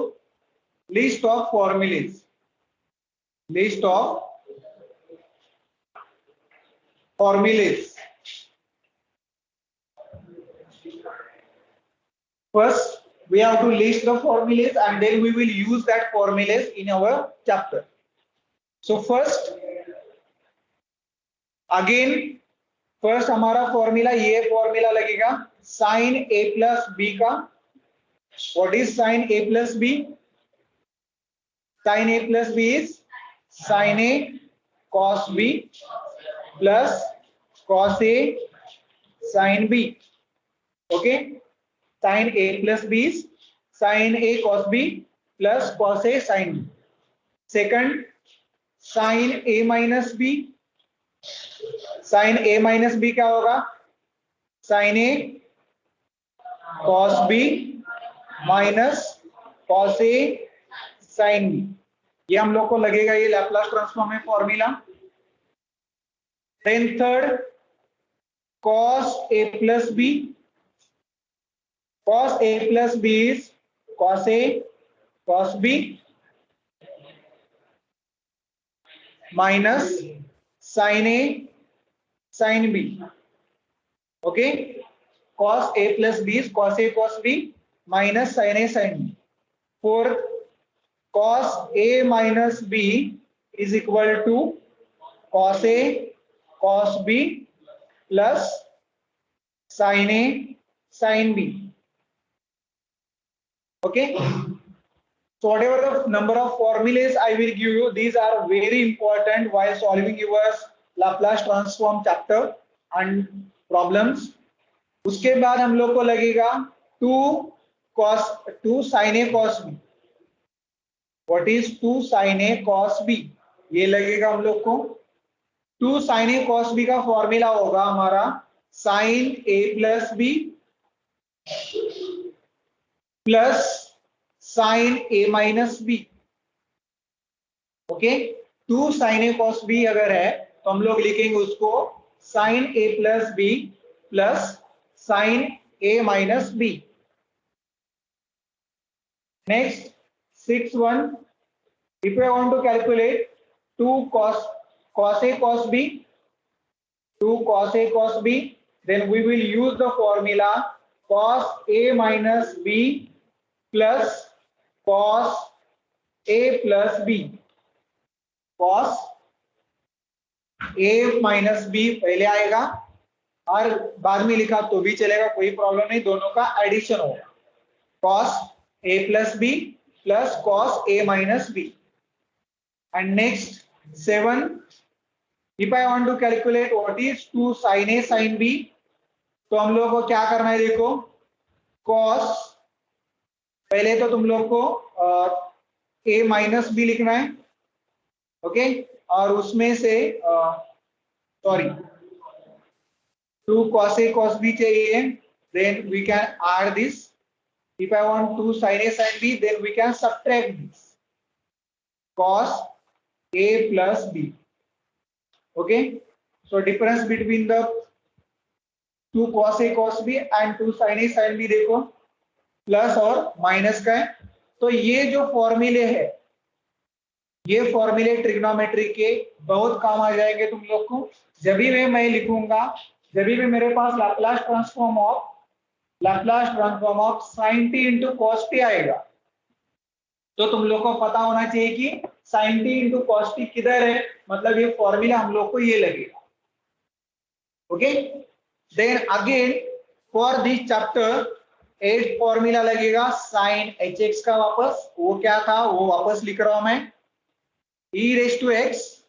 list of formulas. List of formulas. First, we have to list the formulas and then we will use that formulas in our chapter. So first, again, first हमारा फॉर्मूला ये फॉर्मूला लगेगा साइन ए प्लस बी का. What is sine A plus B? Sine A plus B is sine A cos B plus cos A sine B. Okay, sine A plus B is sine A cos B plus cos A sine B. Second, sine A minus B. Sine A minus B क्या होगा? Sine A cos B minus cos A sine B. ये हम लोग को लगेगा ये Laplace transform है formula. Then third, cos A plus B. Cos A plus B is cos A cos B minus sine A sine B. Okay, cos a plus b is cos a cos b minus sin a sin b. Fourth, cos a minus b is equal to cos a cos b plus sin a sin b. Okay, so whatever the number of formulas I will give you, these are very important while solving your Laplace transform chapter and problems. उसके बाद हम लोग को लगेगा 2 sin a cos b. What is 2 sin a cos b? ये लगेगा हम लोग को. 2 sin a cos b का फॉर्मूला होगा हमारा sin a plus b plus sin a minus b. Okay, 2 sin a cos b अगर है तो हम लोग लिखेंगे उसको sin a plus b plus sin a minus b. Next, 6(1). If I want to calculate 2 cos a cos b, 2 cos a cos b, then we will use the formula cos a minus b plus cos a plus b. Cos a minus b पहले आएगा और बाद में लिखा तो भी चलेगा, कोई प्रॉब्लम नहीं, दोनों का एडिशन होगा. cos a plus b plus cos a minus b. And next 7, if I want to calculate what is 2 sin a sin b, तो हम लोग को क्या करना है? देखो, cos, पहले तो तुम लोग को a माइनस b लिखना है. ओके, और उसमें से sorry 2 cos a cos b चाहिए. Then we can add this. If I want 2 sin a sin b, then we can subtract this cos a plus b. Okay, so difference between the 2 cos a cos b and 2 sin a sin b देखो, plus और minus का है. तो ये जो फॉर्मूले है, ये फॉर्मूले ट्रिग्नोमेट्री के बहुत काम आ जाएंगे तुम लोग को. जब भी मैं लिखूंगा, जब भी मेरे पास Laplace transform of sin t into cos t आएगा, तो तुम लोग को पता होना चाहिए कि sin t into cos t किधर है. मतलब ये फॉर्मूला हम लोग को ये लगेगा. Okay, then again for this chapter 8 formula लगेगा sin hx का. वापस वो क्या था वो वापस लिख रहा हूं मैं, e raised to x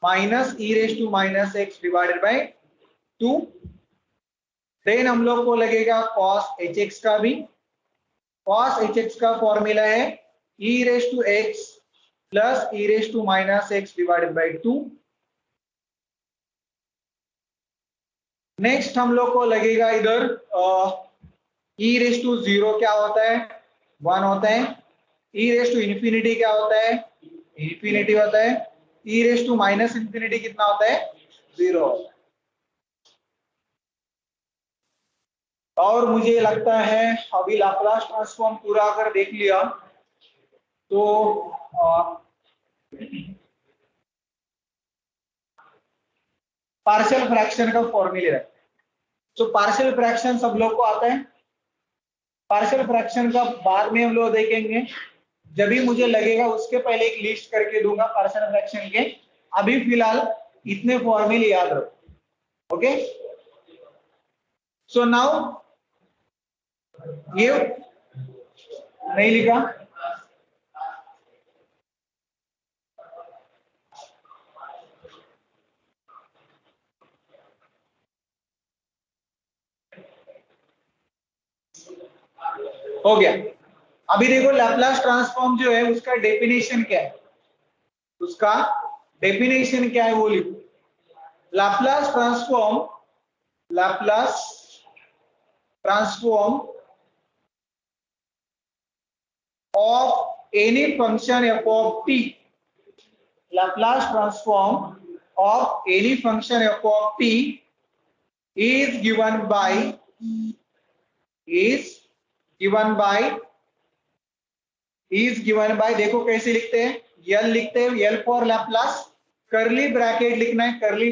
minus e raised to minus x divided by 2. Then हम लोग को लगेगा cos hx का भी. cos hx का फॉर्मूला है e raised to x plus e raised to minus x divided by 2. Next हम लोग को लगेगा इधर e raised to 0 क्या होता है? 1 होता है. e raised to infinity क्या होता है? इंफिनिटी होता है. e raised to minus infinity कितना होता है? 0 होता है. और मुझे लगता है अभी लाप्लास ट्रांसफॉर्म पूरा अगर देख लिया तो पार्शियल फ्रैक्शन का फॉर्मूला है. तो पार्शियल फ्रैक्शन सब लोग को आता है. पार्शियल फ्रैक्शन का बाद में हम लोग देखेंगे, जब भी मुझे लगेगा उसके पहले एक लिस्ट करके दूंगा पार्शियल फ्रैक्शन के. अभी फिलहाल इतने फॉर्मूले याद रखो. ओके, सो नाउ ये नहीं लिखा, हो गया। अभी देखो लैपलास ट्रांसफॉर्म जो है उसका डेफिनेशन क्या है, उसका डेफिनेशन क्या है वो लिखो। Laplace transform, Laplace transform of any function f of t, Laplace transform of any function f of t is given by देखो कैसे लिखते हैं, L लिखते हैं, L फॉर लैपलास, करली ब्रैकेट लिखना है, करली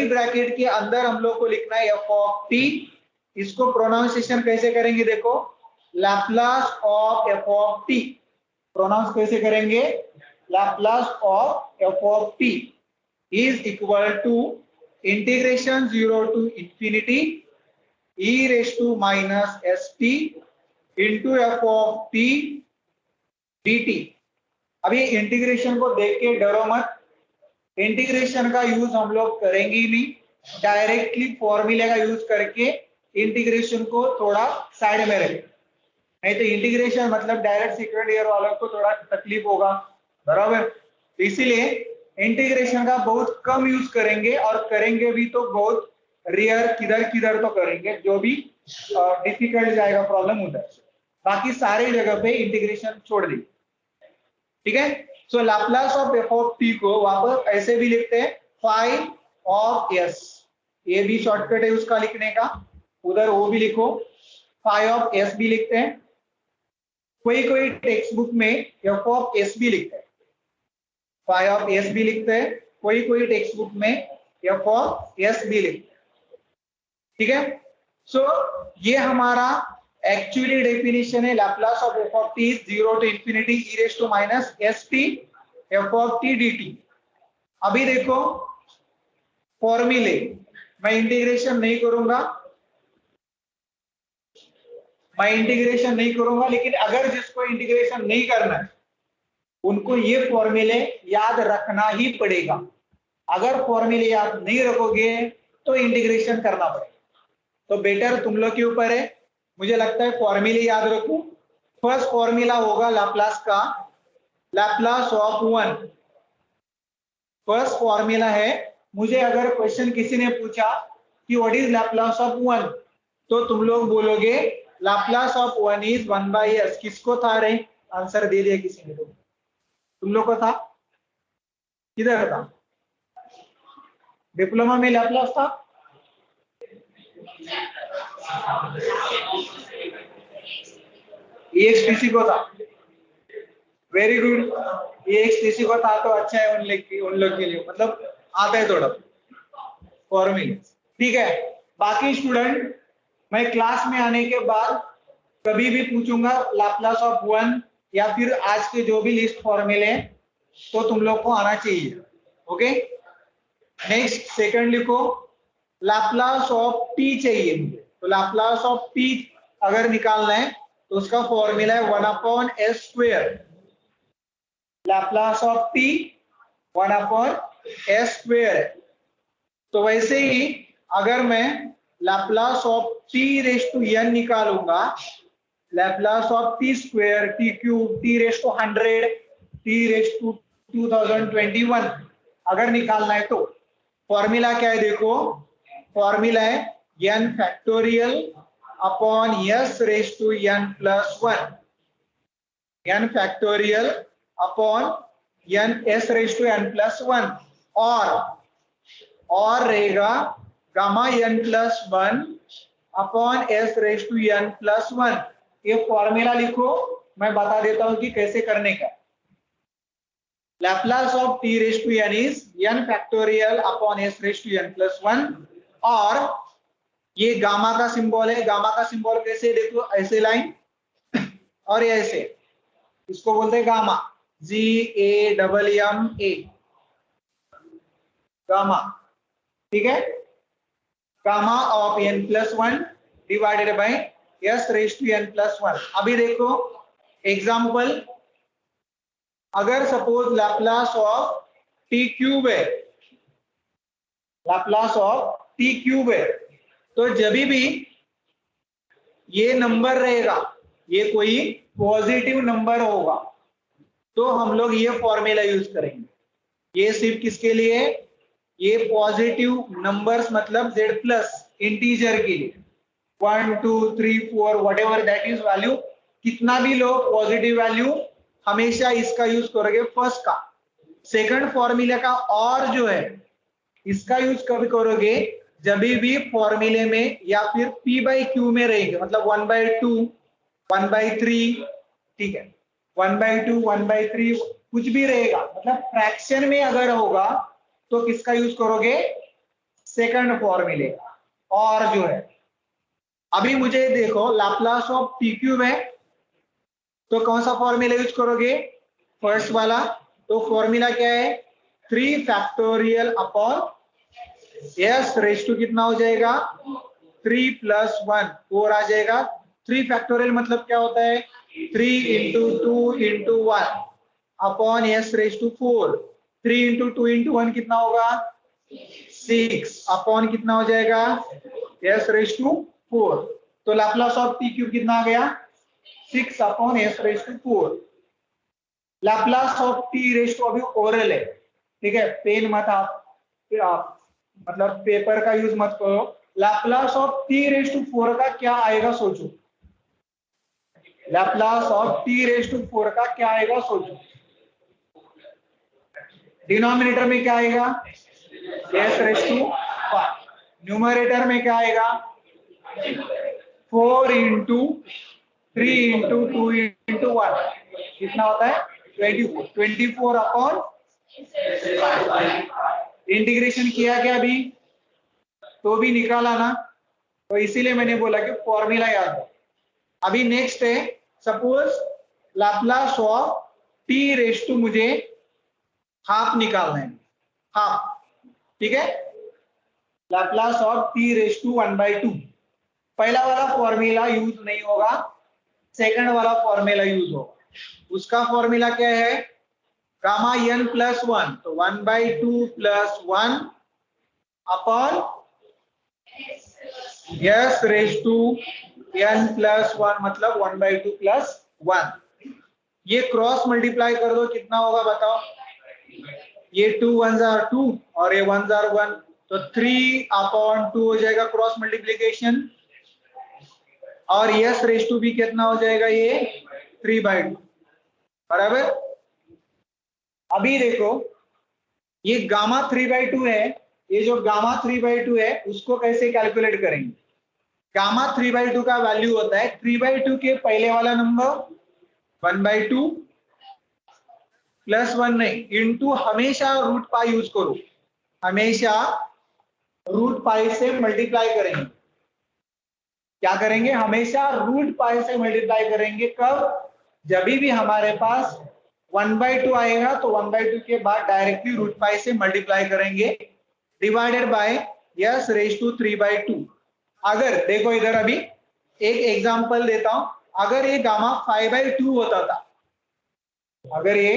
ब्रैकेट के अंदर हम लोग को लिखना है f of t। इसको प्रोनाउंसिएशन कैसे करेंगे देखो, Laplace of f of t, pronounce कैसे करेंगे, Laplace of f of t is equal to integration 0 to infinity e raised to minus st into f of t dt। अभी integration को देख के डरो मत, इंटीग्रेशन का यूज हम लोग करेंगे ही नहीं, डायरेक्टली फॉर्मूले का यूज करके इंटीग्रेशन को थोड़ा साइड में रखें, नहीं तो इंटीग्रेशन मतलब डायरेक्ट सेकंड ईयर वालों को थोड़ा तकलीफ होगा, बराबर। इसीलिए इंटीग्रेशन का बहुत कम यूज करेंगे, और करेंगे भी तो बहुत रेयर, किधर किधर तो करेंगे, जो भी डिफिकल्ट जाएगा प्रॉब्लम उधर, बाकी सारे जगह पे इंटीग्रेशन छोड़ दी, ठीक है। So Laplace of f of t को वापस ऐसे भी लिखते हैं फाई ऑफ s, ये भी शॉर्टकट है उसका लिखने का, उधर वो भी लिखो, फाई ऑफ s भी लिखते हैं, कोई टेक्स्ट बुक में f of s भी लिखते हैं, फाई ऑफ s भी लिखते हैं, कोई टेक्स्ट बुक में f of s भी लिखते हैं, ठीक है। सो ये हमारा एक्चुअली डेफिनेशन है, Laplace of f of t is 0 to infinity e raised to minus st f of t dt। अभी देखो फॉर्मूले, मैं इंटीग्रेशन नहीं करूंगा, लेकिन अगर जिसको इंटीग्रेशन नहीं करना है उनको ये फॉर्मूले याद रखना ही पड़ेगा, अगर फॉर्मूले याद नहीं रखोगे तो इंटीग्रेशन करना पड़ेगा, तो बेटर तुम लोग के ऊपर है, मुझे लगता है फॉर्मूले याद रखो। फर्स्ट फॉर्मूला होगा लैपलास का, लैपलास ऑफ 1, फर्स्ट फॉर्मूला है। मुझे अगर क्वेश्चन किसी ने पूछा कि व्हाट इज लैपलास ऑफ 1, तो तुम लोग बोलोगे Laplace of 1 is 1 by s। किसको था रे, आंसर दे दिया किसी ने, तो तुम लोग को था, किधर था, डिप्लोमा में लैपलास था, EXTC को था, वेरी गुड, EXTC को था तो अच्छा है उन लोग के लिए, मतलब आता है थोड़ा फॉर्मूले, ठीक है। बाकी स्टूडेंट मैं क्लास में आने के बाद कभी भी पूछूंगा लैपलास ऑफ 1 या फिर आज के जो भी लिस्ट फॉर्मूले हैं तो तुम लोग को आना चाहिए, ओके। नेक्स्ट सेकंड लिखो, लैपलास ऑफ t चाहिए मुझे, तो लैपलास ऑफ t अगर निकालना है तो उसका फॉर्मूला है 1/s², Laplace of t 1/s²। तो वैसे ही अगर मैं Laplace of t raise to n निकालूंगा, Laplace of t square, t cube, t raise to 100, t raise to 2021 अगर निकालना है तो फॉर्मूला क्या है देखो, फॉर्मूला है n factorial upon s raise to n plus 1, n factorial upon n s raise to n plus 1, और रहेगा gamma n plus 1 upon s raise to n plus 1। ये फॉर्मूला लिखो, मैं बता देता हूं कि कैसे करने का। Laplace of t raise to n is n factorial upon s raise to n plus 1, और ये गामा का सिंबल है, गामा का सिंबल कैसे देखो, ऐसे लाइन और ये ऐसे, इसको बोलते हैं गामा, GAMMA, गामा, ठीक है। Gamma of n plus 1 divided by s raise to n plus 1। अभी देखो एग्जाम्पल, अगर suppose Laplace of t cube है, लैप्लास ऑफ t क्यूब है, तो जब भी ये नंबर रहेगा, ये कोई पॉजिटिव नंबर होगा, तो हम लोग ये फॉर्मूला यूज करेंगे। ये सिर्फ किसके लिए? ये पॉजिटिव नंबर्स मतलब z प्लस इंटीजर के लिए, 1 2 3 4 what ever that is value, कितना भी लो पॉजिटिव वैल्यू, हमेशा इसका यूज करोगे फर्स्ट का। सेकंड फॉर्मूला का और जो है इसका यूज कभी करोगे जब भी फॉर्मूले में या फिर p बाई क्यू में रहेंगे, मतलब 1/2 1/3, ठीक है, 1/2 1/3 कुछ भी रहेगा, मतलब फ्रैक्शन में अगर होगा तो किसका यूज करोगे? सेकंड फॉर्मूले का। और जो है अभी मुझे देखो लैप्लास ऑफ t क्यूब है, तो कौन सा फॉर्मूला यूज करोगे? फर्स्ट वाला। तो फॉर्मूला क्या है? 3 factorial upon s raise to कितना हो जाएगा? 3 प्लस 1 4 आ जाएगा। 3 फैक्टोरियल मतलब क्या होता है? 3 into 2 into 1 upon s raise to 4। 3 into 2 into 1 कितना होगा? 6 अपॉन कितना हो जाएगा? S raise to 4। तो लैप्लास ऑफ टी क्यूब कितना आ गया? 6 upon s raise to 4। Laplace of t raise to अभी ओरल है, ठीक है, पेन मत आप मतलब पेपर का यूज मत करो। Laplace of t raise to 4 का क्या आएगा सोचो। Laplace of t raise to 4 का क्या आएगा सोचो। डिनोमिनेटर में क्या आएगा? S raise to 5। न्यूमरेटर में क्या आएगा? 4 इंटू 3 इंटू 2 इंटू 1 कितना होता है? 24। 24 अपॉन इंटीग्रेशन किया क्या अभी? तो भी निकाला ना, तो इसीलिए मैंने बोला कि फॉर्मूला याद है। अभी नेक्स्ट है, suppose Laplace of t raise to मुझे हाफ निकालना है, हाफ, ठीक है, Laplace of t raise to 1/2। पहला वाला फॉर्मूला यूज नहीं होगा, सेकंड वाला फॉर्मूला यूज होगा। उसका फॉर्मूला क्या है? गामा n प्लस 1, तो 1/2 plus 1 upon s raise to n plus 1 मतलब 1/2 प्लस 1। ये क्रॉस मल्टीप्लाई कर दो, कितना होगा बताओ? ये 2 1s are 2 और ये 1s are 1, तो 3 अपॉन 2 हो जाएगा क्रॉस मल्टीप्लीकेशन। और यस रेज टू भी कितना हो जाएगा? ये 3/2, बराबर। अभी देखो ये गामा 3/2 है, ये जो गामा 3/2 है उसको कैसे कैलकुलेट करेंगे? गामा 3/2 का वैल्यू होता है 3/2 के पहले वाला नंबर 1/2 प्लस 1 नहीं, इंटू हमेशा रूट पाई यूज करो, हमेशा रूट पाई से मल्टीप्लाई करेंगे। क्या करेंगे? हमेशा रूट पाई से मल्टीप्लाई करेंगे। कब? जब भी हमारे पास 1/2 आएगा तो 1/2 के बाद डायरेक्टली रूट पाई से मल्टीप्लाई करेंगे, divided by s raise to 3/2। अगर देखो इधर अभी एक एग्जांपल देता हूं, अगर ये गामा 5/2 होता था, अगर ये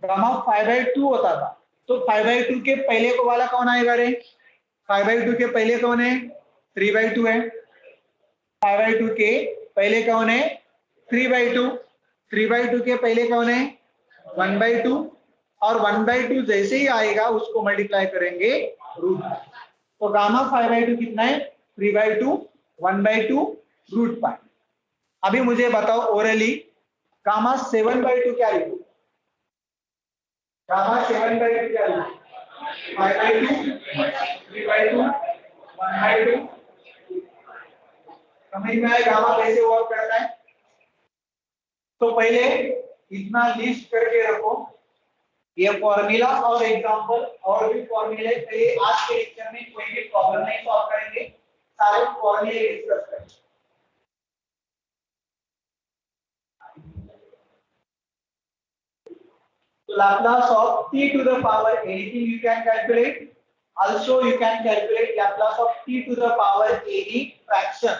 गामा 5/2 होता था, तो 5/2 के पहले को वाला कौन आएगा रे? 5/2 के पहले कौन है? 3/2 है। 5/2 के पहले कौन है? 3/2। 3/2 के पहले कौन है? 1/2। और 1/2 जैसे ही आएगा उसको मल्टीप्लाई करेंगे रूट। तो गामा 5/2 कितना है? 3/2 1/2 रूट पाई। अभी मुझे बताओ ओरली गामा 7/2 क्या लिखो? गामा 7/2 क्या लिखो? 5/2 3/2 1/2। समझ में आया गामा कैसे वर्क करता है? तो पहले इतना लिस्ट करके रखो, ये फॉर्मूला और एग्जांपल और भी फॉर्मूले थे। आज के लेक्चर में कोई भी प्रॉब्लम नहीं सॉल्व करेंगे, सारे फॉर्मूले डिस्कस करेंगे। तो Laplace of t to the power anything you can calculate, Also, you can calculate Laplace of t to the power any fraction.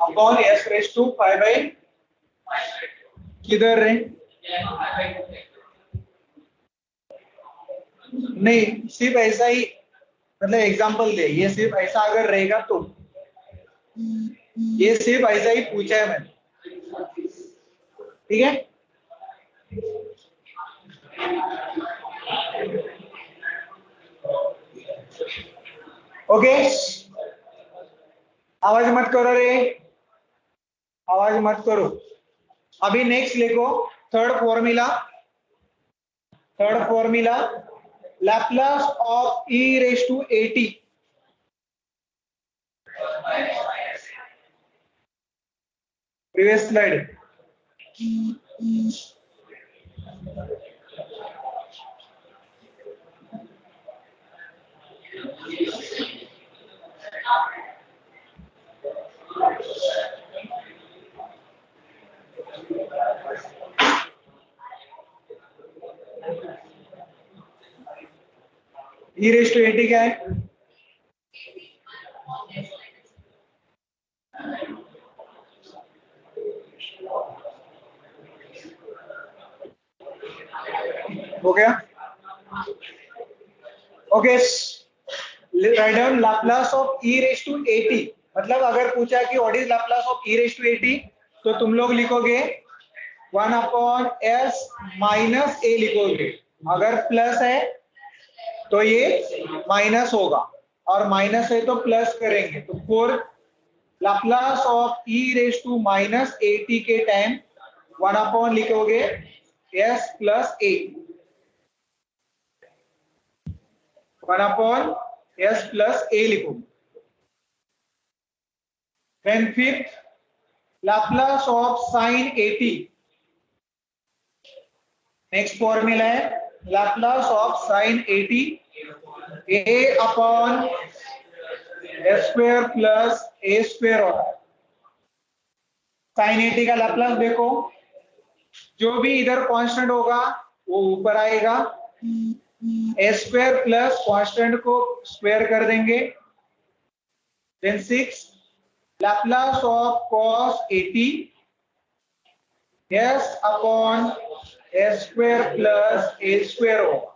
Upon s raised to 5 by किधर है? नहीं, सिर्फ ऐसा ही, मतलब एग्जांपल दे, ये सिर्फ ऐसा अगर रहेगा तो, ये सिर्फ ऐसा ही पूछा है मैंने, ठीक है? ओके, आवाज मत करो रे, आवाज मत करो। अभी नेक्स्ट लिखो third formula Laplace of e raised to at. Previous slide. e raised to at क्या है? हो गया? Okay, write down Laplace of e raised to at. मतलब अगर पूछा कि what is Laplace of e raised to at, तो तुम लोग लिखोगे 1 upon s minus a लिखोगे। अगर प्लस है तो ये माइनस होगा, और माइनस है तो प्लस करेंगे, तो four Laplace of e raised to minus at के टाइम 1 upon लिखोगे s plus a, 1 upon s plus a लिखोगे। Then fifth, Laplace of sin at. Next formula है Laplace of sin at, a upon s square plus a square होगा। sin at का Laplace देखो, जो भी इधर constant होगा वो ऊपर आएगा, a स्क्वायर प्लस कांस्टेंट को स्क्वायर कर देंगे। Then 6 Laplace of cos at, s upon s square plus a square होगा।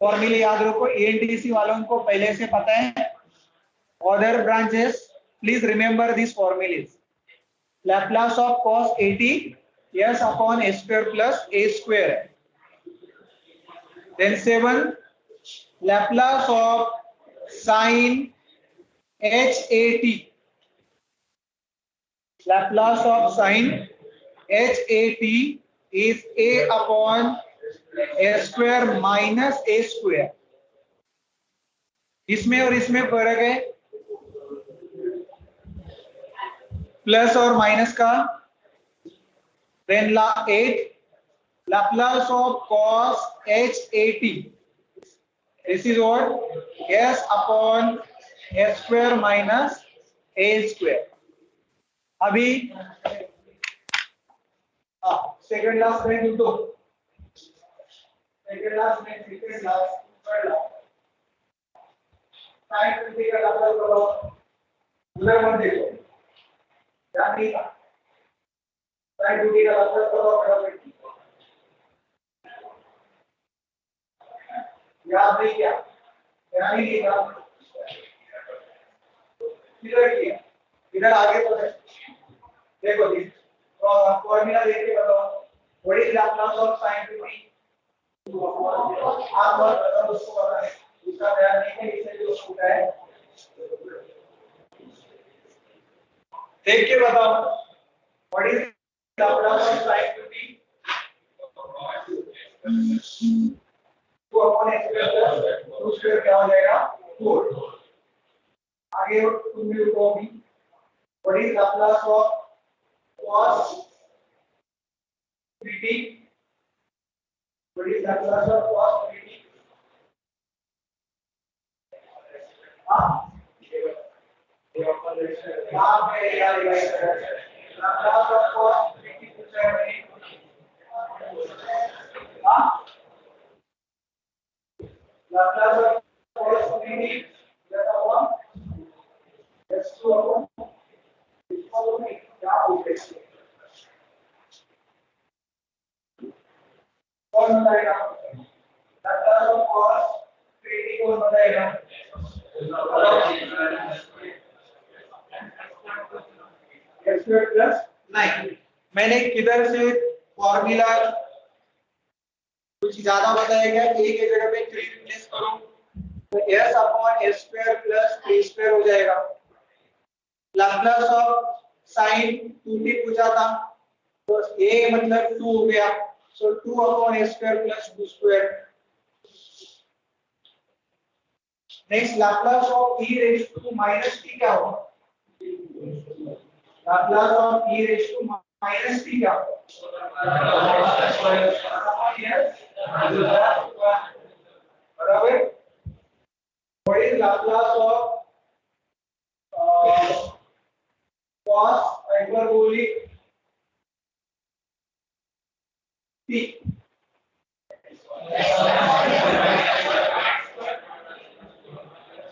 फॉर्मूला याद रखो, एएनटीसी वालों को पहले से पता है, other branches please remember this formulas. Laplace of cos at s upon a square plus a square है। Then 7 Laplace of sin hat, Laplace of sin hat is a upon a square minus a square। इसमें और इसमें फर्क है, plus और minus का। Then 8 Laplace of cos hat, this is what s upon s square minus a square। अभी second last में दो, सेकंड लास्ट में second last third last sine theta का लाप्लास करो, उधर मत देखो, ध्यान नहीं था, साइन थीटा का लाप्लास करो फटाफट, याद नहीं किया, ध्यान नहीं दिया। इधर किया, इधर आगे तो है। देखो जी, फॉर्मूला देख के बताओ, what is Laplace of sin 2t? आप और उसको पता है, उसका ध्यान नहीं है, इसे जो छूटा है देख के बताओ, what is Laplace of sin 2t? तो अपन एक्सप्रेस टू स्क्वायर क्या हो जाएगा 4। आगे तुम भी रुको अभी, what is Laplace of cos 3t? What is Laplace of cos 3t? हां यहाँ पे यार लाप्लास ऑफ cos 3t पूछा है मैंने। हां लाप्लास ऑफ cos 3t क्या हुआ? x2 अपॉन इसको में क्या बोलते हैं, कौन बताएगा? लाप्लास ऑफ cos 3t कौन बताएगा? x2 plus 9। मैंने किधर से फॉर्मूला कुछ ज्यादा बताया गया, a के जगह पे 3 रिप्लेस करो तो s upon s square plus a square हो जाएगा। लाप्लास ऑफ sin 2t पूछा था तो a मतलब 2 हो गया, so 2 upon a square plus 2 square. Next Laplace of e raise to minus t क्या होगा? Laplace of e raise to minus t क्या होगा? बराबर। What is Laplace of cos hyperbolic t?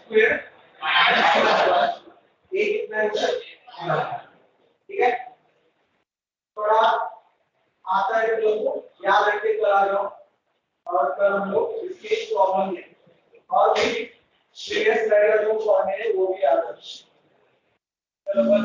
Square a कितना है? ठीक है, थोड़ा आता है लोगों को याद रख के करा जाओ, और कल हम लोग इसके प्रॉब्लम लेंगे और भी प्रीवियस स्लाइड का जो फॉर्मूला है वो भी याद रखें। चलो बस